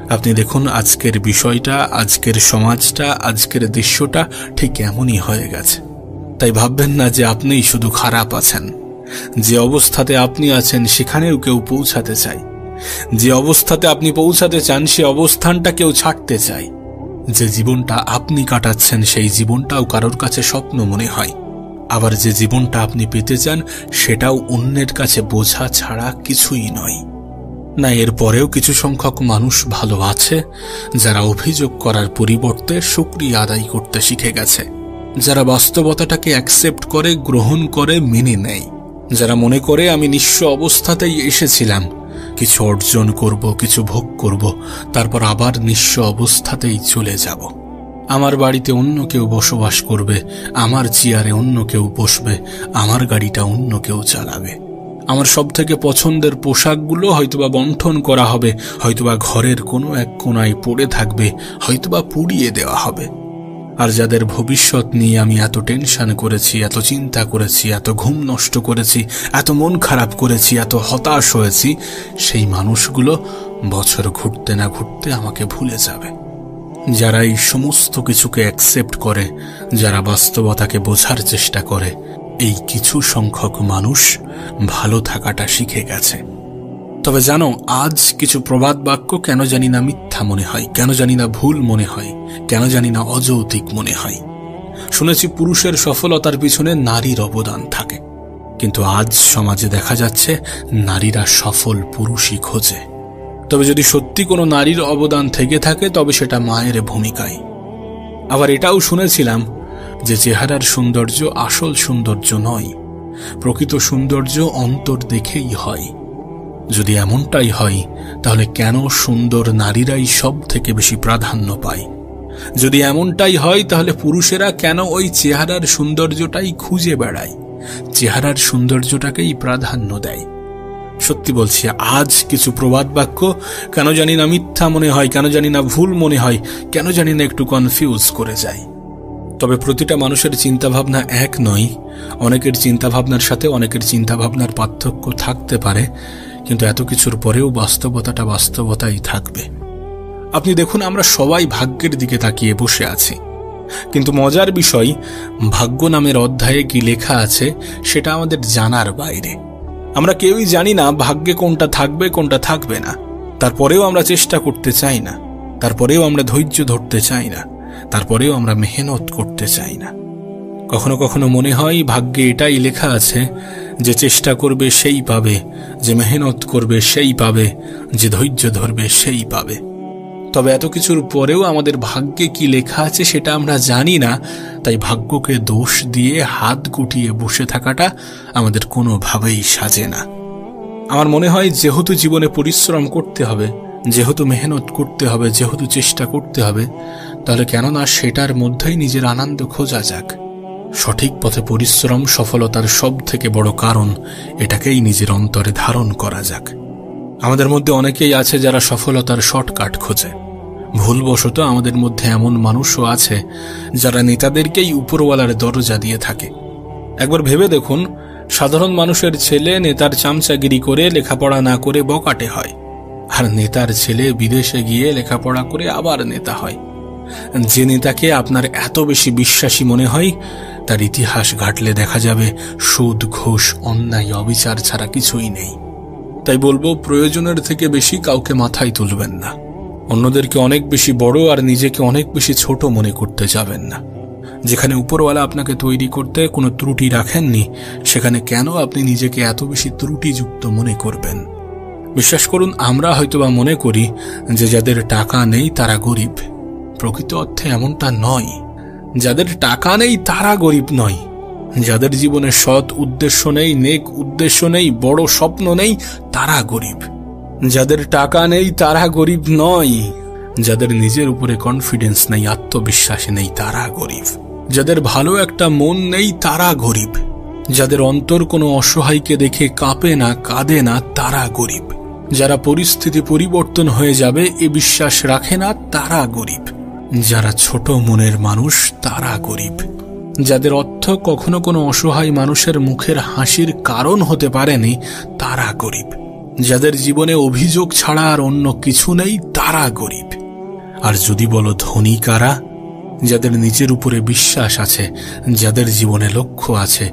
আপনি দেখুন, আজকের বিষয়টা, আজকের সমাজটা, আজকের দৃশ্যটা ঠিক এমনই হয়ে গেছে। তাই ভাববেন না যে আপনিই শুধু খারাপ আছেন। যে অবস্থাতে আপনি আছেন সেখানেও কেউ পৌঁছাতে চায়, যে অবস্থাতে আপনি পৌঁছাতে চান সে অবস্থানটা কেউ ছাড়তে চায়। যে জীবনটা আপনি কাটাচ্ছেন সেই জীবনটাও কারোর কাছে স্বপ্ন মনে হয়, আবার যে জীবনটা আপনি পেতে চান সেটাও অন্যের কাছে বোঝা ছাড়া কিছুই নয়। না, এরপরেও কিছু সংখ্যক মানুষ ভালো আছে যারা অভিযোগ করার পরিবর্তে শুকরিয়া আদায় করতে শিখে গেছে, যারা বাস্তবতাটাকে অ্যাকসেপ্ট করে, গ্রহণ করে, মেনে নেয়, যারা মনে করে আমি নিঃস্ব অবস্থাতেই এসেছিলাম, কিছু অর্জন করব, কিছু ভোগ করব, তারপর আবার নিঃস্ব অবস্থাতেই চলে যাব। আমার বাড়িতে অন্য কেউ বসবাস করবে, আমার চেয়ারে অন্য কেউ বসবে, আমার গাড়িটা অন্য কেউ চালাবে, আমার সব থেকে পছন্দের পোশাকগুলো হয়তোবা বণ্টন করা হবে, হয়তোবা ঘরের কোনো এক কোণায় পড়ে থাকবে, হয়তোবা পুড়িয়ে দেওয়া হবে। আর যাদের ভবিষ্যৎ নিয়ে আমি এত টেনশন করেছি, এত চিন্তা করেছি, এত ঘুম নষ্ট করেছি, এত মন খারাপ করেছি, এত হতাশ হয়েছি, সেই মানুষগুলো বছর ঘুরতে না ঘুরতে আমাকে ভুলে যাবে। যারা এই সমস্ত কিছুকে অ্যাকসেপ্ট করে, যারা বাস্তবতাকে বোঝার চেষ্টা করে, এই কিছু সংখ্যক মানুষ ভালো থাকাটা শিখে গেছে। তবে জানো, আজ কিছু প্রবাদ বাক্য কেন জানি না মিথ্যা মনে হয়, কেন জানি না ভুল মনে হয়, কেন জানি না অযৌক্তিক মনে হয়। শুনেছি পুরুষের সফলতার পিছনে নারীর অবদান থাকে, কিন্তু আজ সমাজে দেখা যাচ্ছে নারীরা সফল পুরুষই খোঁজে। তবে যদি সত্যি কোনো নারীর অবদান থেকে থাকে তবে সেটা মায়ের ভূমিকায়। আবার এটাও শুনেছিলাম যে চেহারার সৌন্দর্য আসল সৌন্দর্য নয়, প্রকৃত সৌন্দর্য অন্তর দেখেই হয়। যদি এমনটাই হয় তাহলে কেন সুন্দর নারীরাই সব থেকে বেশি প্রাধান্য পায়? যদি এমনটাই হয় তাহলে পুরুষেরা কেন ওই চেহারার সৌন্দর্যটাই খুঁজে বেড়ায়, চেহারার সৌন্দর্যটাকেই প্রাধান্য দেয়? সত্যি বলছি, আজ কিছু প্রবাদ বাক্য কেন জানি না মিথ্যা মনে হয়, কেন জানি না ভুল মনে হয়, কেন জানি না একটু কনফিউজ করে যায়। তবে প্রতিটা মানুষের চিন্তাভাবনা এক নয়, অনেকের চিন্তাভাবনার সাথে অনেকের চিন্তাভাবনার পার্থক্য থাকতে পারে, কিন্তু এত কিছুর পরেও বাস্তবতাটা বাস্তবতাই থাকবে। আপনি দেখুন, আমরা সবাই ভাগ্যের দিকে তাকিয়ে বসে আছি, কিন্তু মজার বিষয়, ভাগ্য নামের অধ্যায়ে কি লেখা আছে সেটা আমাদের জানার বাইরে। আমরা কেউই জানি না ভাগ্যে কোনটা থাকবে কোনটা থাকবে না। তারপরেও আমরা চেষ্টা করতে চাই না, তারপরেও আমরা ধৈর্য ধরতে চাই না, তারপরেও আমরা মেহনত করতে চাই না। কখনো কখনো মনে হয় ভাগ্যে এটাই লেখা আছে যে চেষ্টা করবে সেই পাবে, যে মেহনত করবে সেই পাবে, যে ধৈর্য ধরবে সেই পাবে। তবে এত কিছুর পরেও আমাদের ভাগ্যে কি লেখা আছে সেটা আমরা জানি না, তাই ভাগ্যকে দোষ দিয়ে হাত গুটিয়ে বসে থাকাটা আমাদের কোনোভাবেই সাজে না। আমার মনে হয় যেহেতু জীবনে পরিশ্রম করতে হবে, যেহেতু মেহনত করতে হবে, যেহেতু চেষ্টা করতে হবে, তাহলে কেননা সেটার মধ্যেই নিজের আনন্দ খোঁজা যাক। সঠিক পথে পরিশ্রম সফলতার সব থেকে বড় কারণ, এটাকেই নিজের অন্তরে ধারণ করা যাক। আমাদের মধ্যে অনেকেই আছে যারা সফলতার শর্টকাট খোঁজে। ভুলবশত আমাদের মধ্যে এমন মানুষও আছে যারা নেতাদেরকেই উপরওয়ালার দরজা দিয়ে থাকে। একবার ভেবে দেখুন, সাধারণ মানুষের ছেলে নেতার চামচাগিরি করে লেখাপড়া না করে বকাটে হয়, আর নেতার ছেলে বিদেশে গিয়ে লেখাপড়া করে আবার নেতা হয়। যে নেতাকে আপনার এত বেশি বিশ্বাসী মনে হয়, তার ইতিহাস ঘাটলে দেখা যাবে সুদ, ঘুষ, অন্যায়, অবিচার ছাড়া কিছুই নেই। তাই বলবো, প্রয়োজনের থেকে বেশি কাউকে মাথায় তুলবেন না, অন্যদেরকে অনেক বেশি বড় আর নিজেকে অনেক বেশি ছোট মনে করতে যাবেন না। যেখানে উপরওয়ালা আপনাকে তৈরি করতে কোনো ত্রুটি রাখেননি, সেখানে কেন আপনি নিজেকে এত বেশি ত্রুটিযুক্ত মনে করবেন? বিশ্বাস করুন, আমরা হয়তোবা মনে করি যে যাদের টাকা নেই তারা গরিব। প্রকৃত অর্থে এমনটা নয়। যাদের টাকা নেই তারা গরিব নয়। যাদের জীবনে সৎ উদ্দেশ্য নেই, নেক উদ্দেশ্য নেই, বড় স্বপ্ন নেই, তারা গরিব। যাদের টাকা নেই তারা গরিব নয়। যাদের নিজের উপরে কনফিডেন্স নেই, আত্মবিশ্বাস নেই, তারা গরিব। যাদের ভালো একটা মন নেই তারা গরিব। যাদের অন্তর কোনো অসহায়কে দেখে কাঁপে না, কাঁদে না, তারা গরিব। যারা পরিস্থিতি পরিবর্তন হয়ে যাবে এ বিশ্বাস রাখে না, তারা গরিব। যারা ছোট মনের মানুষ তারা গরিব। যাদের অর্থ কখনো কোনো অসহায় মানুষের মুখের হাসির কারণ হতে পারেনি, তারা গরিব। যাদের জীবনে অভিযোগ ছাড়া আর অন্য কিছু নেই, তারা গরিব। আর যদি বলো ধনী কারা? যাদের নিজের উপরে বিশ্বাস আছে, যাদের জীবনে লক্ষ্য আছে,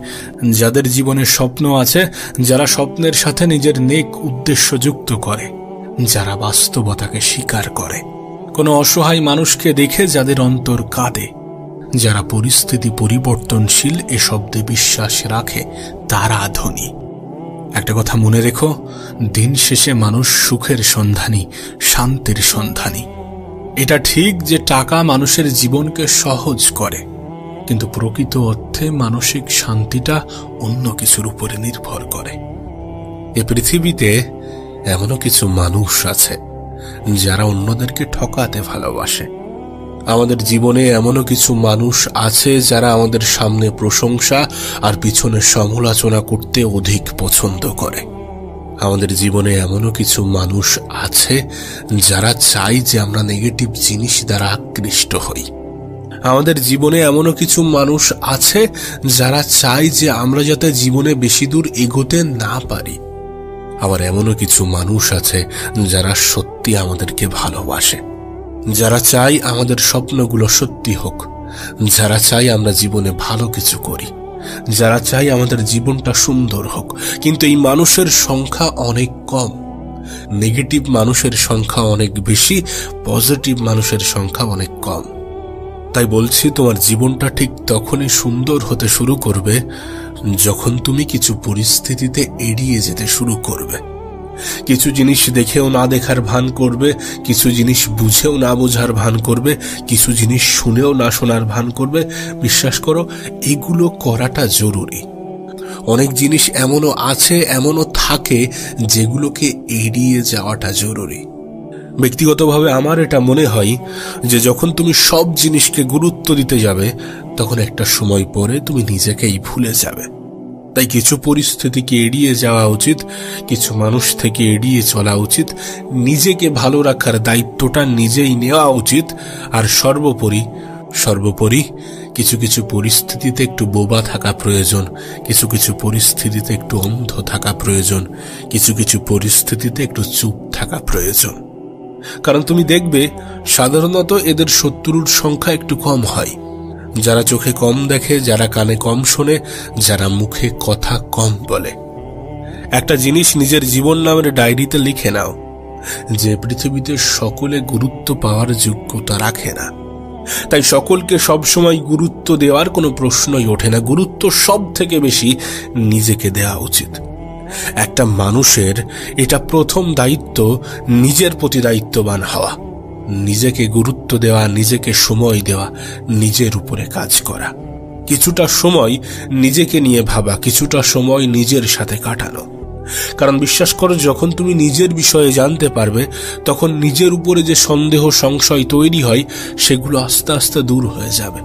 যাদের জীবনে স্বপ্ন আছে, যারা স্বপ্নের সাথে নিজের নেক উদ্দেশ্য যুক্ত করে, যারা বাস্তবতাকে স্বীকার করে, কোনো অসহায় মানুষকে দেখে যাদের অন্তর কাঁদে, যারা পরিস্থিতি পরিবর্তনশীল এ শব্দে বিশ্বাস রাখে, তারা ধনী। একটা কথা মনে রেখো, দিন শেষে মানুষ সুখের সন্ধানী, শান্তির সন্ধানী। এটা ঠিক যে টাকা মানুষের জীবনকে সহজ করে, কিন্তু প্রকৃত অর্থে মানসিক শান্তিটা অন্য কিছুর উপরে নির্ভর করে। এ পৃথিবীতে এমনও কিছু মানুষ আছে যারা অন্যদেরকে ঠকাতে ভালোবাসে। আমাদের জীবনে এমনও কিছু মানুষ আছে যারা আমাদের সামনে প্রশংসা আর পিছনে সমালোচনা করতে অধিক পছন্দ করে। আমাদের জীবনে এমনও কিছু মানুষ আছে যারা চায় যে আমরা নেগেটিভ জিনিস দ্বারা আকৃষ্ট হই। আমাদের জীবনে এমনও কিছু মানুষ আছে যারা চায় যে আমরা যাতে জীবনে বেশি দূর এগোতে না পারি। আবার এমনও কিছু মানুষ আছে যারা সত্যি আমাদেরকে ভালোবাসে, যারা চায় আমাদের স্বপ্নগুলো সত্যি হোক, যারা চায় আমরা জীবনে ভালো কিছু করি, যারা চায় আমাদের জীবনটা সুন্দর হোক। কিন্তু এই মানুষের সংখ্যা অনেক কম। নেগেটিভ মানুষের সংখ্যা অনেক বেশি, পজিটিভ মানুষের সংখ্যা অনেক কম। তাই বলছি, তোমার জীবনটা ঠিক তখনই সুন্দর হতে শুরু করবে যখন তুমি কিছু পরিস্থিতিতে এড়িয়ে যেতে শুরু করবে, কিছু জিনিস দেখেও না দেখার ভান করবে, কিছু জিনিস বুঝেও না বোঝার ভান করবে, কিছু জিনিস শুনেও না শোনার ভান করবে। বিশ্বাস করো, এগুলো করাটা জরুরি। অনেক জিনিস এমনও আছে, এমনও থাকে যেগুলোকে এড়িয়ে যাওয়াটা জরুরি। ব্যক্তিগতভাবে আমার এটা মনে হয় যে যখন তুমি সব জিনিসকে গুরুত্ব দিতে যাবে, তখন একটা সময় পরে তুমি নিজেকেই ভুলে যাবে। তাই কিছু পরিস্থিতিকে এড়িয়ে যাওয়া উচিত, কিছু মানুষ থেকে এড়িয়ে চলা উচিত, নিজেকে ভালো রাখার দায়িত্বটা নিজেই নেওয়া উচিত। আর সর্বোপরি কিছু কিছু পরিস্থিতিতে একটু বোবা থাকা প্রয়োজন, কিছু কিছু পরিস্থিতিতে একটু অন্ধ থাকা প্রয়োজন, কিছু কিছু পরিস্থিতিতে একটু চুপ থাকা প্রয়োজন। কারণ তুমি দেখবে সাধারণত এদের শত্রুর সংখ্যা একটু কম হয়। যারা চোখে কম দেখে, যারা কানে কম শোনে, যারা মুখে কথা কম বলে। একটা জিনিস নিজের জীবন নামের ডায়েরিতে লিখে নাও যে পৃথিবীতে সকলে গুরুত্ব পাওয়ার যোগ্যতা রাখে না। তাই সকলকে সবসময় গুরুত্ব দেওয়ার কোনো প্রশ্নই ওঠে না। গুরুত্ব সব থেকে বেশি নিজেকে দেওয়া উচিত। একটা মানুষের এটা প্রথম দায়িত্ব, নিজের প্রতি দায়িত্ববান হওয়া, নিজেকে গুরুত্ব দেওয়া, নিজেকে সময় দেওয়া, নিজের উপরে কাজ করা, কিছুটা সময় নিজেকে নিয়ে ভাবা, কিছুটা সময় নিজের সাথে কাটানো। কারণ বিশ্বাস করো, যখন তুমি নিজের বিষয়ে জানতে পারবে, তখন নিজের উপরে যে সন্দেহ সংশয় তৈরি হয় সেগুলো আস্তে আস্তে দূর হয়ে যাবে।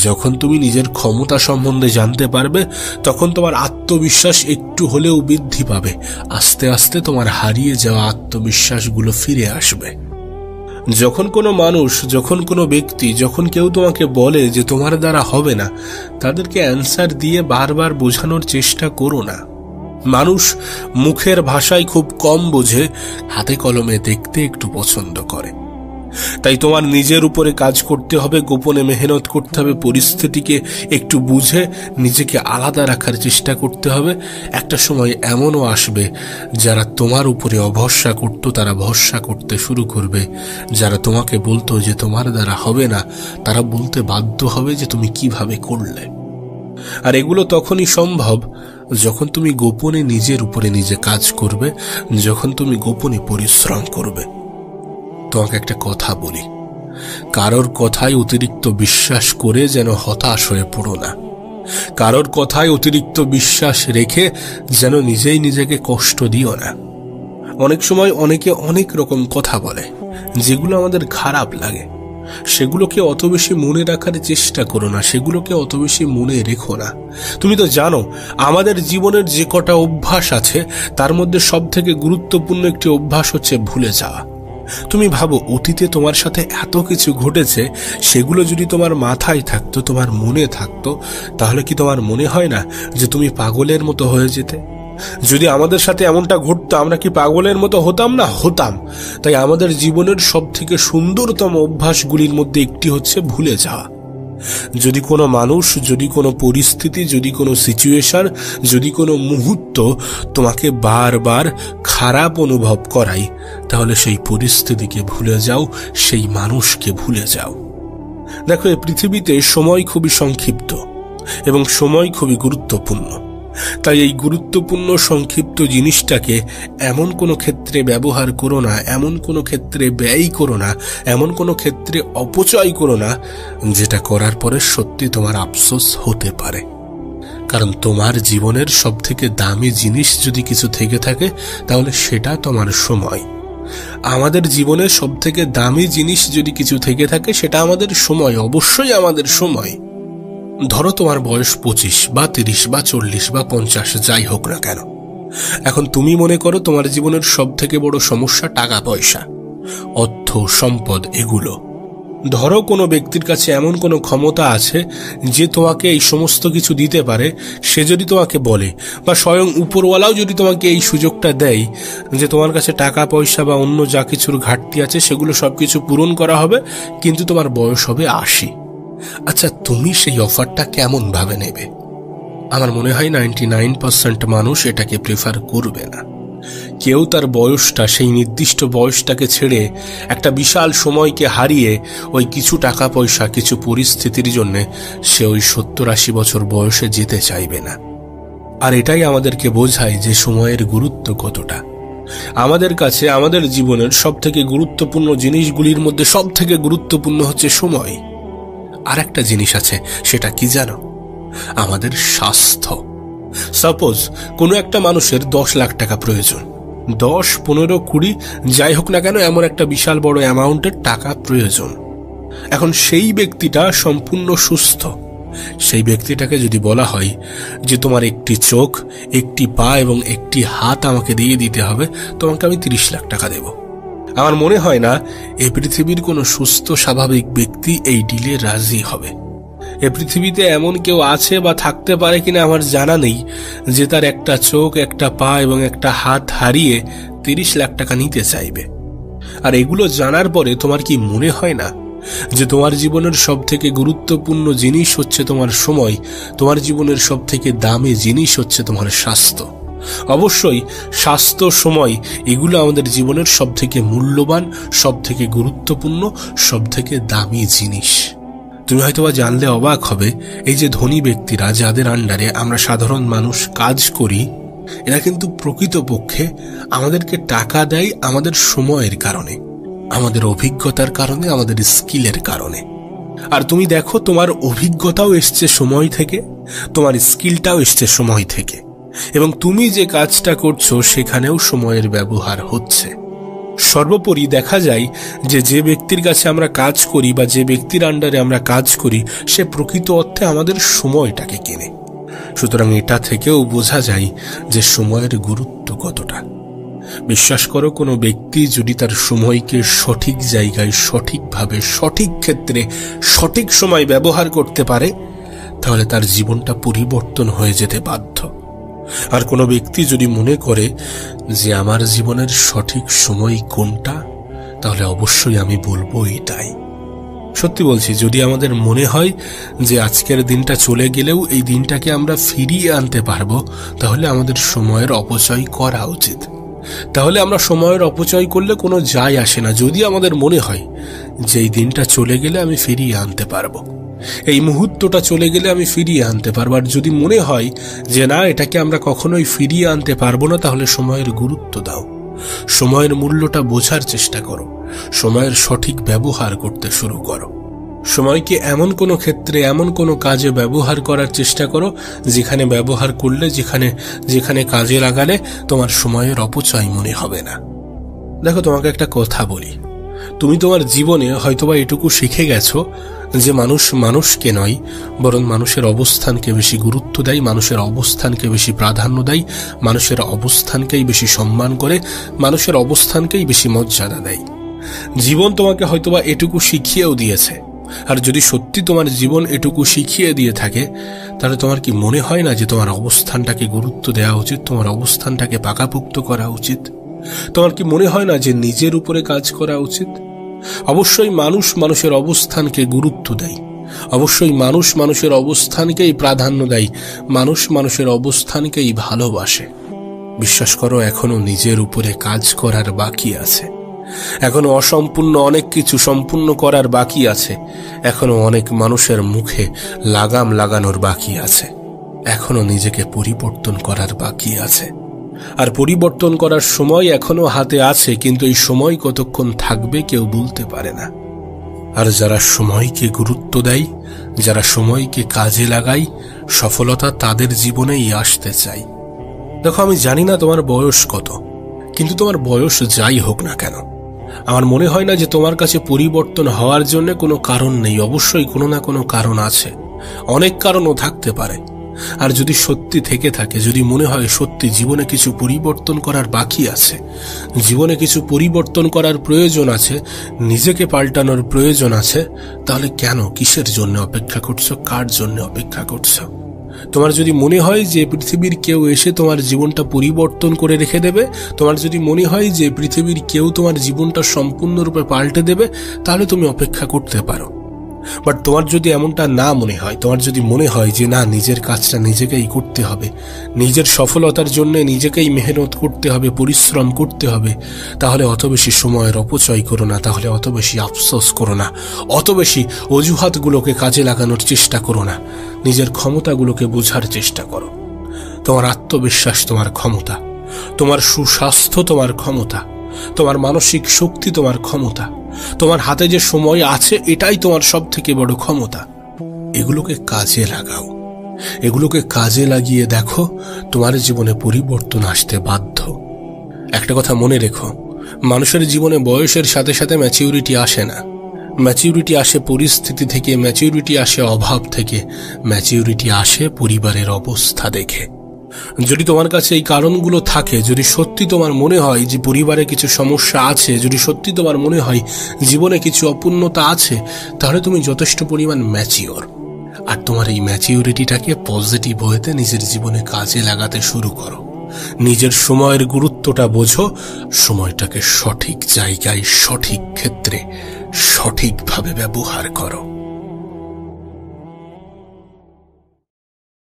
যখন তুমি নিজের ক্ষমতা সম্বন্ধে জানতে পারবে, তখন তোমার আত্মবিশ্বাস একটু হলেও বৃদ্ধি পাবে। আস্তে আস্তে তোমার হারিয়ে যাওয়া আত্মবিশ্বাসগুলো ফিরে আসবে। যখন কোনো মানুষ, যখন কোনো ব্যক্তি, যখন কেউ তোমাকে বলে যে তোমার দ্বারা হবে না, তাদেরকে অ্যান্সার দিয়ে বারবার বোঝানোর চেষ্টা করো না। মানুষ মুখের ভাষায় খুব কম বোঝে, হাতে কলমে দেখতে একটু পছন্দ করে। তাই তোমার নিজের উপরে কাজ করতে হবে, গোপনে মেহনত করতে হবে, পরিস্থিতিকে একটু বুঝে নিজেকে আলাদা রাখার চেষ্টা করতে হবে। একটা সময় এমনও আসবে যারা তোমার উপরে অভরসা করত তারা ভরসা করতে শুরু করবে। যারা তোমাকে বলতো যে তোমার দ্বারা হবে না, তারা বলতে বাধ্য হবে যে তুমি কিভাবে করলে। আর এগুলো তখনই সম্ভব যখন তুমি গোপনে নিজের উপরে নিজে কাজ করবে, যখন তুমি গোপনে পরিশ্রম করবে। তোমাকে একটা কথা বলি, কারোর কথায় অতিরিক্ত বিশ্বাস করে যেন হতাশ হয়ে পড়ো না। কারোর কথায় অতিরিক্ত বিশ্বাস রেখে যেন নিজেই নিজেকে কষ্ট দিও না। অনেক সময় অনেকে অনেক রকম কথা বলে যেগুলো আমাদের খারাপ লাগে, সেগুলোকে অত বেশি মনে রাখার চেষ্টা করো না, সেগুলোকে অত বেশি মনে রেখো না। তুমি তো জানো আমাদের জীবনের যে কটা অভ্যাস আছে তার মধ্যে সব থেকে গুরুত্বপূর্ণ একটি অভ্যাস হচ্ছে ভুলে যাওয়া। তুমি ভাবো অতীতে তোমার সাথে এত কিছু ঘটেছে, সেগুলো যদি তোমার মাথায় থাকতো, তোমার মনে থাকতো, তাহলে কি তোমার মনে হয় না যে তুমি পাগলের মতো হয়ে যেতে? যদি আমাদের সাথে এমনটা ঘটতো, আমরা কি পাগলের মতো হতাম না? হতাম। তাই আমাদের জীবনের সব থেকে সুন্দরতম অভ্যাসগুলির মধ্যে একটি হচ্ছে ভুলে যাওয়া। যদি কোনো মানুষ, যদি কোনো পরিস্থিতি, যদি কোনো সিচুয়েশন, যদি কোনো মুহূর্ত তোমাকে বারবার খারাপ অনুভব করায়, তাহলে সেই পরিস্থিতিকে ভুলে যাও, সেই মানুষকে ভুলে যাও। দেখো, এই পৃথিবীতে সময় খুবই সংক্ষিপ্ত এবং সময় খুবই গুরুত্বপূর্ণ। তাই এই গুরুত্বপূর্ণ সংক্ষিপ্ত জিনিসটাকে এমন কোনো ক্ষেত্রে ব্যবহার করো না, এমন কোনো ক্ষেত্রে ব্যয় করো না, এমন কোনো ক্ষেত্রে অপচয় করো না যেটা করার পরে সত্যি তোমার আফসোস হতে পারে। কারণ তোমার জীবনের সব থেকে দামি জিনিস যদি কিছু থেকে থাকে তাহলে সেটা তোমার সময়। আমাদের জীবনের সব থেকে দামি জিনিস যদি কিছু থেকে থাকে সেটা আমাদের সময়, অবশ্যই আমাদের সময়। ধরো তোমার বয়স 25 বা 30 বা 40 বা 50, যাই হোক না কেন, এখন তুমি মনে করো তোমার জীবনের সব থেকে বড় সমস্যা টাকা পয়সা, অর্থ সম্পদ এগুলো। ধরো কোনো ব্যক্তির কাছে এমন কোনো ক্ষমতা আছে যে তোমাকে এই সমস্ত কিছু দিতে পারে। সে যদি তোমাকে বলে, বা স্বয়ং উপরওয়ালাও যদি তোমাকে এই সুযোগটা দেয় যে তোমার কাছে টাকা পয়সা বা অন্য যা কিছুর ঘাটতি আছে সেগুলো সবকিছু পূরণ করা হবে, কিন্তু তোমার বয়স হবে 80। আচ্ছা, তুমি সেই অফারটা কেমন ভাবে নেবে? আমার মনে হয় 99% মানুষ এটাকে প্রেফার করবে না। কেউ তার বয়সটা, সেই নির্দিষ্ট বয়সটাকে ছেড়ে একটা বিশাল সময়কে হারিয়ে ওই কিছু টাকা পয়সা, কিছু পরিস্থিতির জন্য সে ওই 70-80 বছর বয়সে যেতে চাইবে না। আর এটাই আমাদেরকে বোঝায় যে সময়ের গুরুত্ব কতটা। আমাদের কাছে আমাদের জীবনের সব থেকে গুরুত্বপূর্ণ জিনিসগুলির মধ্যে সব থেকে গুরুত্বপূর্ণ হচ্ছে সময়। আর একটা জিনিস আছে, সেটা কি জানো? আমাদের স্বাস্থ্য। সাপোজ কোনো একটা মানুষের 10 লাখ টাকা প্রয়োজন, 10, 15, 20 যাই হোক না কেন, এমন একটা বিশাল বড় অ্যামাউন্টের টাকা প্রয়োজন। এখন সেই ব্যক্তিটা সম্পূর্ণ সুস্থ। সেই ব্যক্তিটাকে যদি বলা হয় যে তোমার একটি চোখ, একটি পা এবং একটি হাত আমাকে দিয়ে দিতে হবে, তোমাকে আমি 30 লাখ টাকা দেব, আমার মনে হয় না এই পৃথিবীর কোনো সুস্থ স্বাভাবিক ব্যক্তি এই ডিলে রাজি হবে। এ পৃথিবীতে এমন কেউ আছে বা থাকতে পারে কিনা আমার জানা নেই যে তার একটা চোখ, একটা পা এবং একটা হাত হারিয়ে 30 লাখ টাকা নিতে চাইবে। আর এগুলো জানার পরে তোমার কি মনে হয় না যে তোমার জীবনের সব থেকে গুরুত্বপূর্ণ জিনিস হচ্ছে তোমার সময়, তোমার জীবনের সব থেকে দামি জিনিস হচ্ছে তোমার স্বাস্থ্য? অবশ্যই স্বাস্থ্য, সময় এগুলো আমাদের জীবনের সব থেকে মূল্যবান, সব থেকে গুরুত্বপূর্ণ, সব থেকে দামি জিনিস। তুমি হয়তোবা জানলে অবাক হবে, এই যে ধনী ব্যক্তিরা যাদের আন্ডারে আমরা সাধারণ মানুষ কাজ করি, এরা কিন্তু প্রকৃতপক্ষে আমাদেরকে টাকা দেয় আমাদের সময়ের কারণে, আমাদের অভিজ্ঞতার কারণে, আমাদের স্কিলের কারণে। আর তুমি দেখো, তোমার অভিজ্ঞতাও এসছে সময় থেকে, তোমার স্কিলটাও এসছে সময় থেকে, এবং তুমি যে কাজটা করছো সেখানেও সময়ের ব্যবহার হচ্ছে। সর্বোপরি দেখা যায় যে ব্যক্তির কাছে আমরা কাজ করি বা যে ব্যক্তির আন্ডারে আমরা কাজ করি, সে প্রকৃত অর্থে আমাদের সময়টাকে কেনে। সুতরাং এটা থেকেও বোঝা যায় যে সময়ের গুরুত্ব কতটা। বিশ্বাস করো, কোনো ব্যক্তি যদি তার সময়কে সঠিক জায়গায়, সঠিকভাবে, সঠিক ক্ষেত্রে, সঠিক সময় ব্যবহার করতে পারে, তাহলে তার জীবনটা পরিবর্তন হয়ে যেতে বাধ্য। আর কোনো ব্যক্তি যদি মনে করে যে আমার জীবনের সঠিক সময় কোনটা, তাহলে অবশ্যই আমি বলবো এটাই। সত্যি বলছি, যদি আমাদের মনে হয় যে আজকের দিনটা চলে গেলেও এই দিনটাকে আমরা ফিরিয়ে আনতে পারবো, তাহলে আমাদের সময়ের অপচয় করা উচিত। তাহলে আমরা সময়ের অপচয় করলে কোনো যায় আসে না। যদি আমাদের মনে হয় যে এই দিনটা চলে গেলে আমি ফিরিয়ে আনতে পারবো, এই মুহূর্তটা চলে গেলে আমি ফিরিয়ে আনতে পারবো, আর যদি মনে হয় যে না, এটাকে আমরা কখনোই ফিরিয়ে আনতে পারবো না, তাহলে সময়ের গুরুত্ব দাও, সময়ের মূল্যটা বোঝার চেষ্টা করো, সময়ের সঠিক ব্যবহার করতে শুরু করো। সময়কে এমন কোনো ক্ষেত্রে, এমন কোনো কাজে ব্যবহার করার চেষ্টা করো যেখানে ব্যবহার করলে, যেখানে কাজে লাগালে তোমার সময়ের অপচয় মনে হবে না। দেখো, তোমাকে একটা কথা বলি, তুমি তোমার জীবনে হয়তোবা এটুকু শিখে গেছো যে মানুষ মানুষকে নয়, বরং মানুষের অবস্থানকে বেশি গুরুত্ব দেয়, মানুষের অবস্থানকে বেশি প্রাধান্য দেয়, মানুষের অবস্থানকেই বেশি সম্মান করে, মানুষের অবস্থানকেই বেশি মর্যাদা দেয়। জীবন তোমাকে হয়তোবা এটুকু শিখিয়েও দিয়েছে। আর যদি সত্যি তোমার জীবন এটুকু শিখিয়ে দিয়ে থাকে, তাহলে তোমার কি মনে হয় না যে তোমার অবস্থানটাকে গুরুত্ব দেওয়া উচিত, তোমার অবস্থানটাকে পাকাপোক্ত করা উচিত? তোমার কি মনে হয় না যে নিজের উপরে কাজ করা উচিত? অবশ্যই মানুষ মানুষের অবস্থানকে গুরুত্ব দেয়, অবশ্যই মানুষ মানুষের অবস্থানকেই প্রাধান্য দেয়, মানুষ মানুষের অবস্থানকেই ভালোবাসে। বিশ্বাস করো, এখনো নিজের উপরে কাজ করার বাকি আছে, এখনো অসম্পূর্ণ অনেক কিছু সম্পূর্ণ করার বাকি আছে, এখনো অনেক মানুষের মুখে লাগাম লাগানোর বাকি আছে, এখনো নিজেকে পরিবর্তন করার বাকি আছে। আর পরিবর্তন করার সময় এখনো হাতে আছে, কিন্তু এই সময় কতক্ষণ থাকবে কেউ বলতে পারে না। আর যারা সময়কে গুরুত্ব দেয়, যারা সময়কে কাজে লাগায়, সফলতা তাদের জীবনেই আসতে চায়। দেখো, আমি জানি না তোমার বয়স কত, কিন্তু তোমার বয়স যাই হোক না কেন, আমার মনে হয় না যে তোমার কাছে পরিবর্তন হওয়ার জন্য কোনো কারণ নেই। অবশ্যই কোনো না কোনো কারণ আছে, অনেক কারণও থাকতে পারে। আর যদি সত্যি থেকে থাকে, যদি মনে হয় সত্যি জীবনে কিছু পরিবর্তন করার বাকি আছে, জীবনে কিছু পরিবর্তন করার প্রয়োজন আছে, নিজেকে পাল্টানোর প্রয়োজন আছে, তাহলে কেন, কিসের জন্য অপেক্ষা করছো, কার জন্য অপেক্ষা করছো? তোমার যদি মনে হয় যে পৃথিবীর কেউ এসে তোমার জীবনটা পরিবর্তন করে রেখে দেবে, তোমার যদি মনে হয় যে পৃথিবীর কেউ তোমার জীবনটা সম্পূর্ণরূপে পাল্টে দেবে, তাহলে তুমি অপেক্ষা করতে পারো। বাট তোমার যদি এমনটা না মনে হয়, তোমার যদি মনে হয় যে না, নিজের কাজটা নিজেকেই করতে হবে, নিজের সফলতার জন্য নিজেকেই মেহনত করতে হবে, পরিশ্রম করতে হবে, তাহলে অত বেশি সময়ের অপচয় করো না, তাহলে অত বেশি আফসোস করো না, অত বেশি অজুহাতগুলোকে কাজে লাগানোর চেষ্টা করো না, নিজের ক্ষমতাগুলোকে বোঝার চেষ্টা করো। তোমার আত্মবিশ্বাস তোমার ক্ষমতা, তোমার সুস্বাস্থ্য তোমার ক্ষমতা, তোমার মানসিক শক্তি তোমার ক্ষমতা, তোমার হাতে যে সময় আছে এটাই তোমার সব থেকে বড় ক্ষমতা। এগুলোকে কাজে লাগাও, এগুলোকে কাজে লাগিয়ে দেখো, তোমার জীবনে পরিবর্তন আসতে বাধ্য। একটা কথা মনে রেখো, মানুষের জীবনে বয়সের সাথে সাথে ম্যাচিউরিটি আসে না। ম্যাচিউরিটি আসে পরিস্থিতি থেকে, ম্যাচিউরিটি আসে অভাব থেকে, ম্যাচিউরিটি আসে পরিবারের অবস্থা দেখে। যদি তোমার কাছে এই কারণগুলো থাকে, যদি সত্যি তোমার মনে হয় যে পরিবারে কিছু সমস্যা আছে, যদি সত্যি তোমার মনে হয় জীবনে কিছু অপূর্ণতা আছে, তাহলে তুমি যথেষ্ট পরিমাণ ম্যাচিওর। আর তোমার এই ম্যাচিউরিটিটাকে পজিটিভ ওয়েতে নিজের জীবনে কাজে লাগাতে শুরু করো। নিজের সময়ের গুরুত্বটা বোঝো, সময়টাকে সঠিক জায়গায়, সঠিক ক্ষেত্রে, সঠিকভাবে ব্যবহার করো।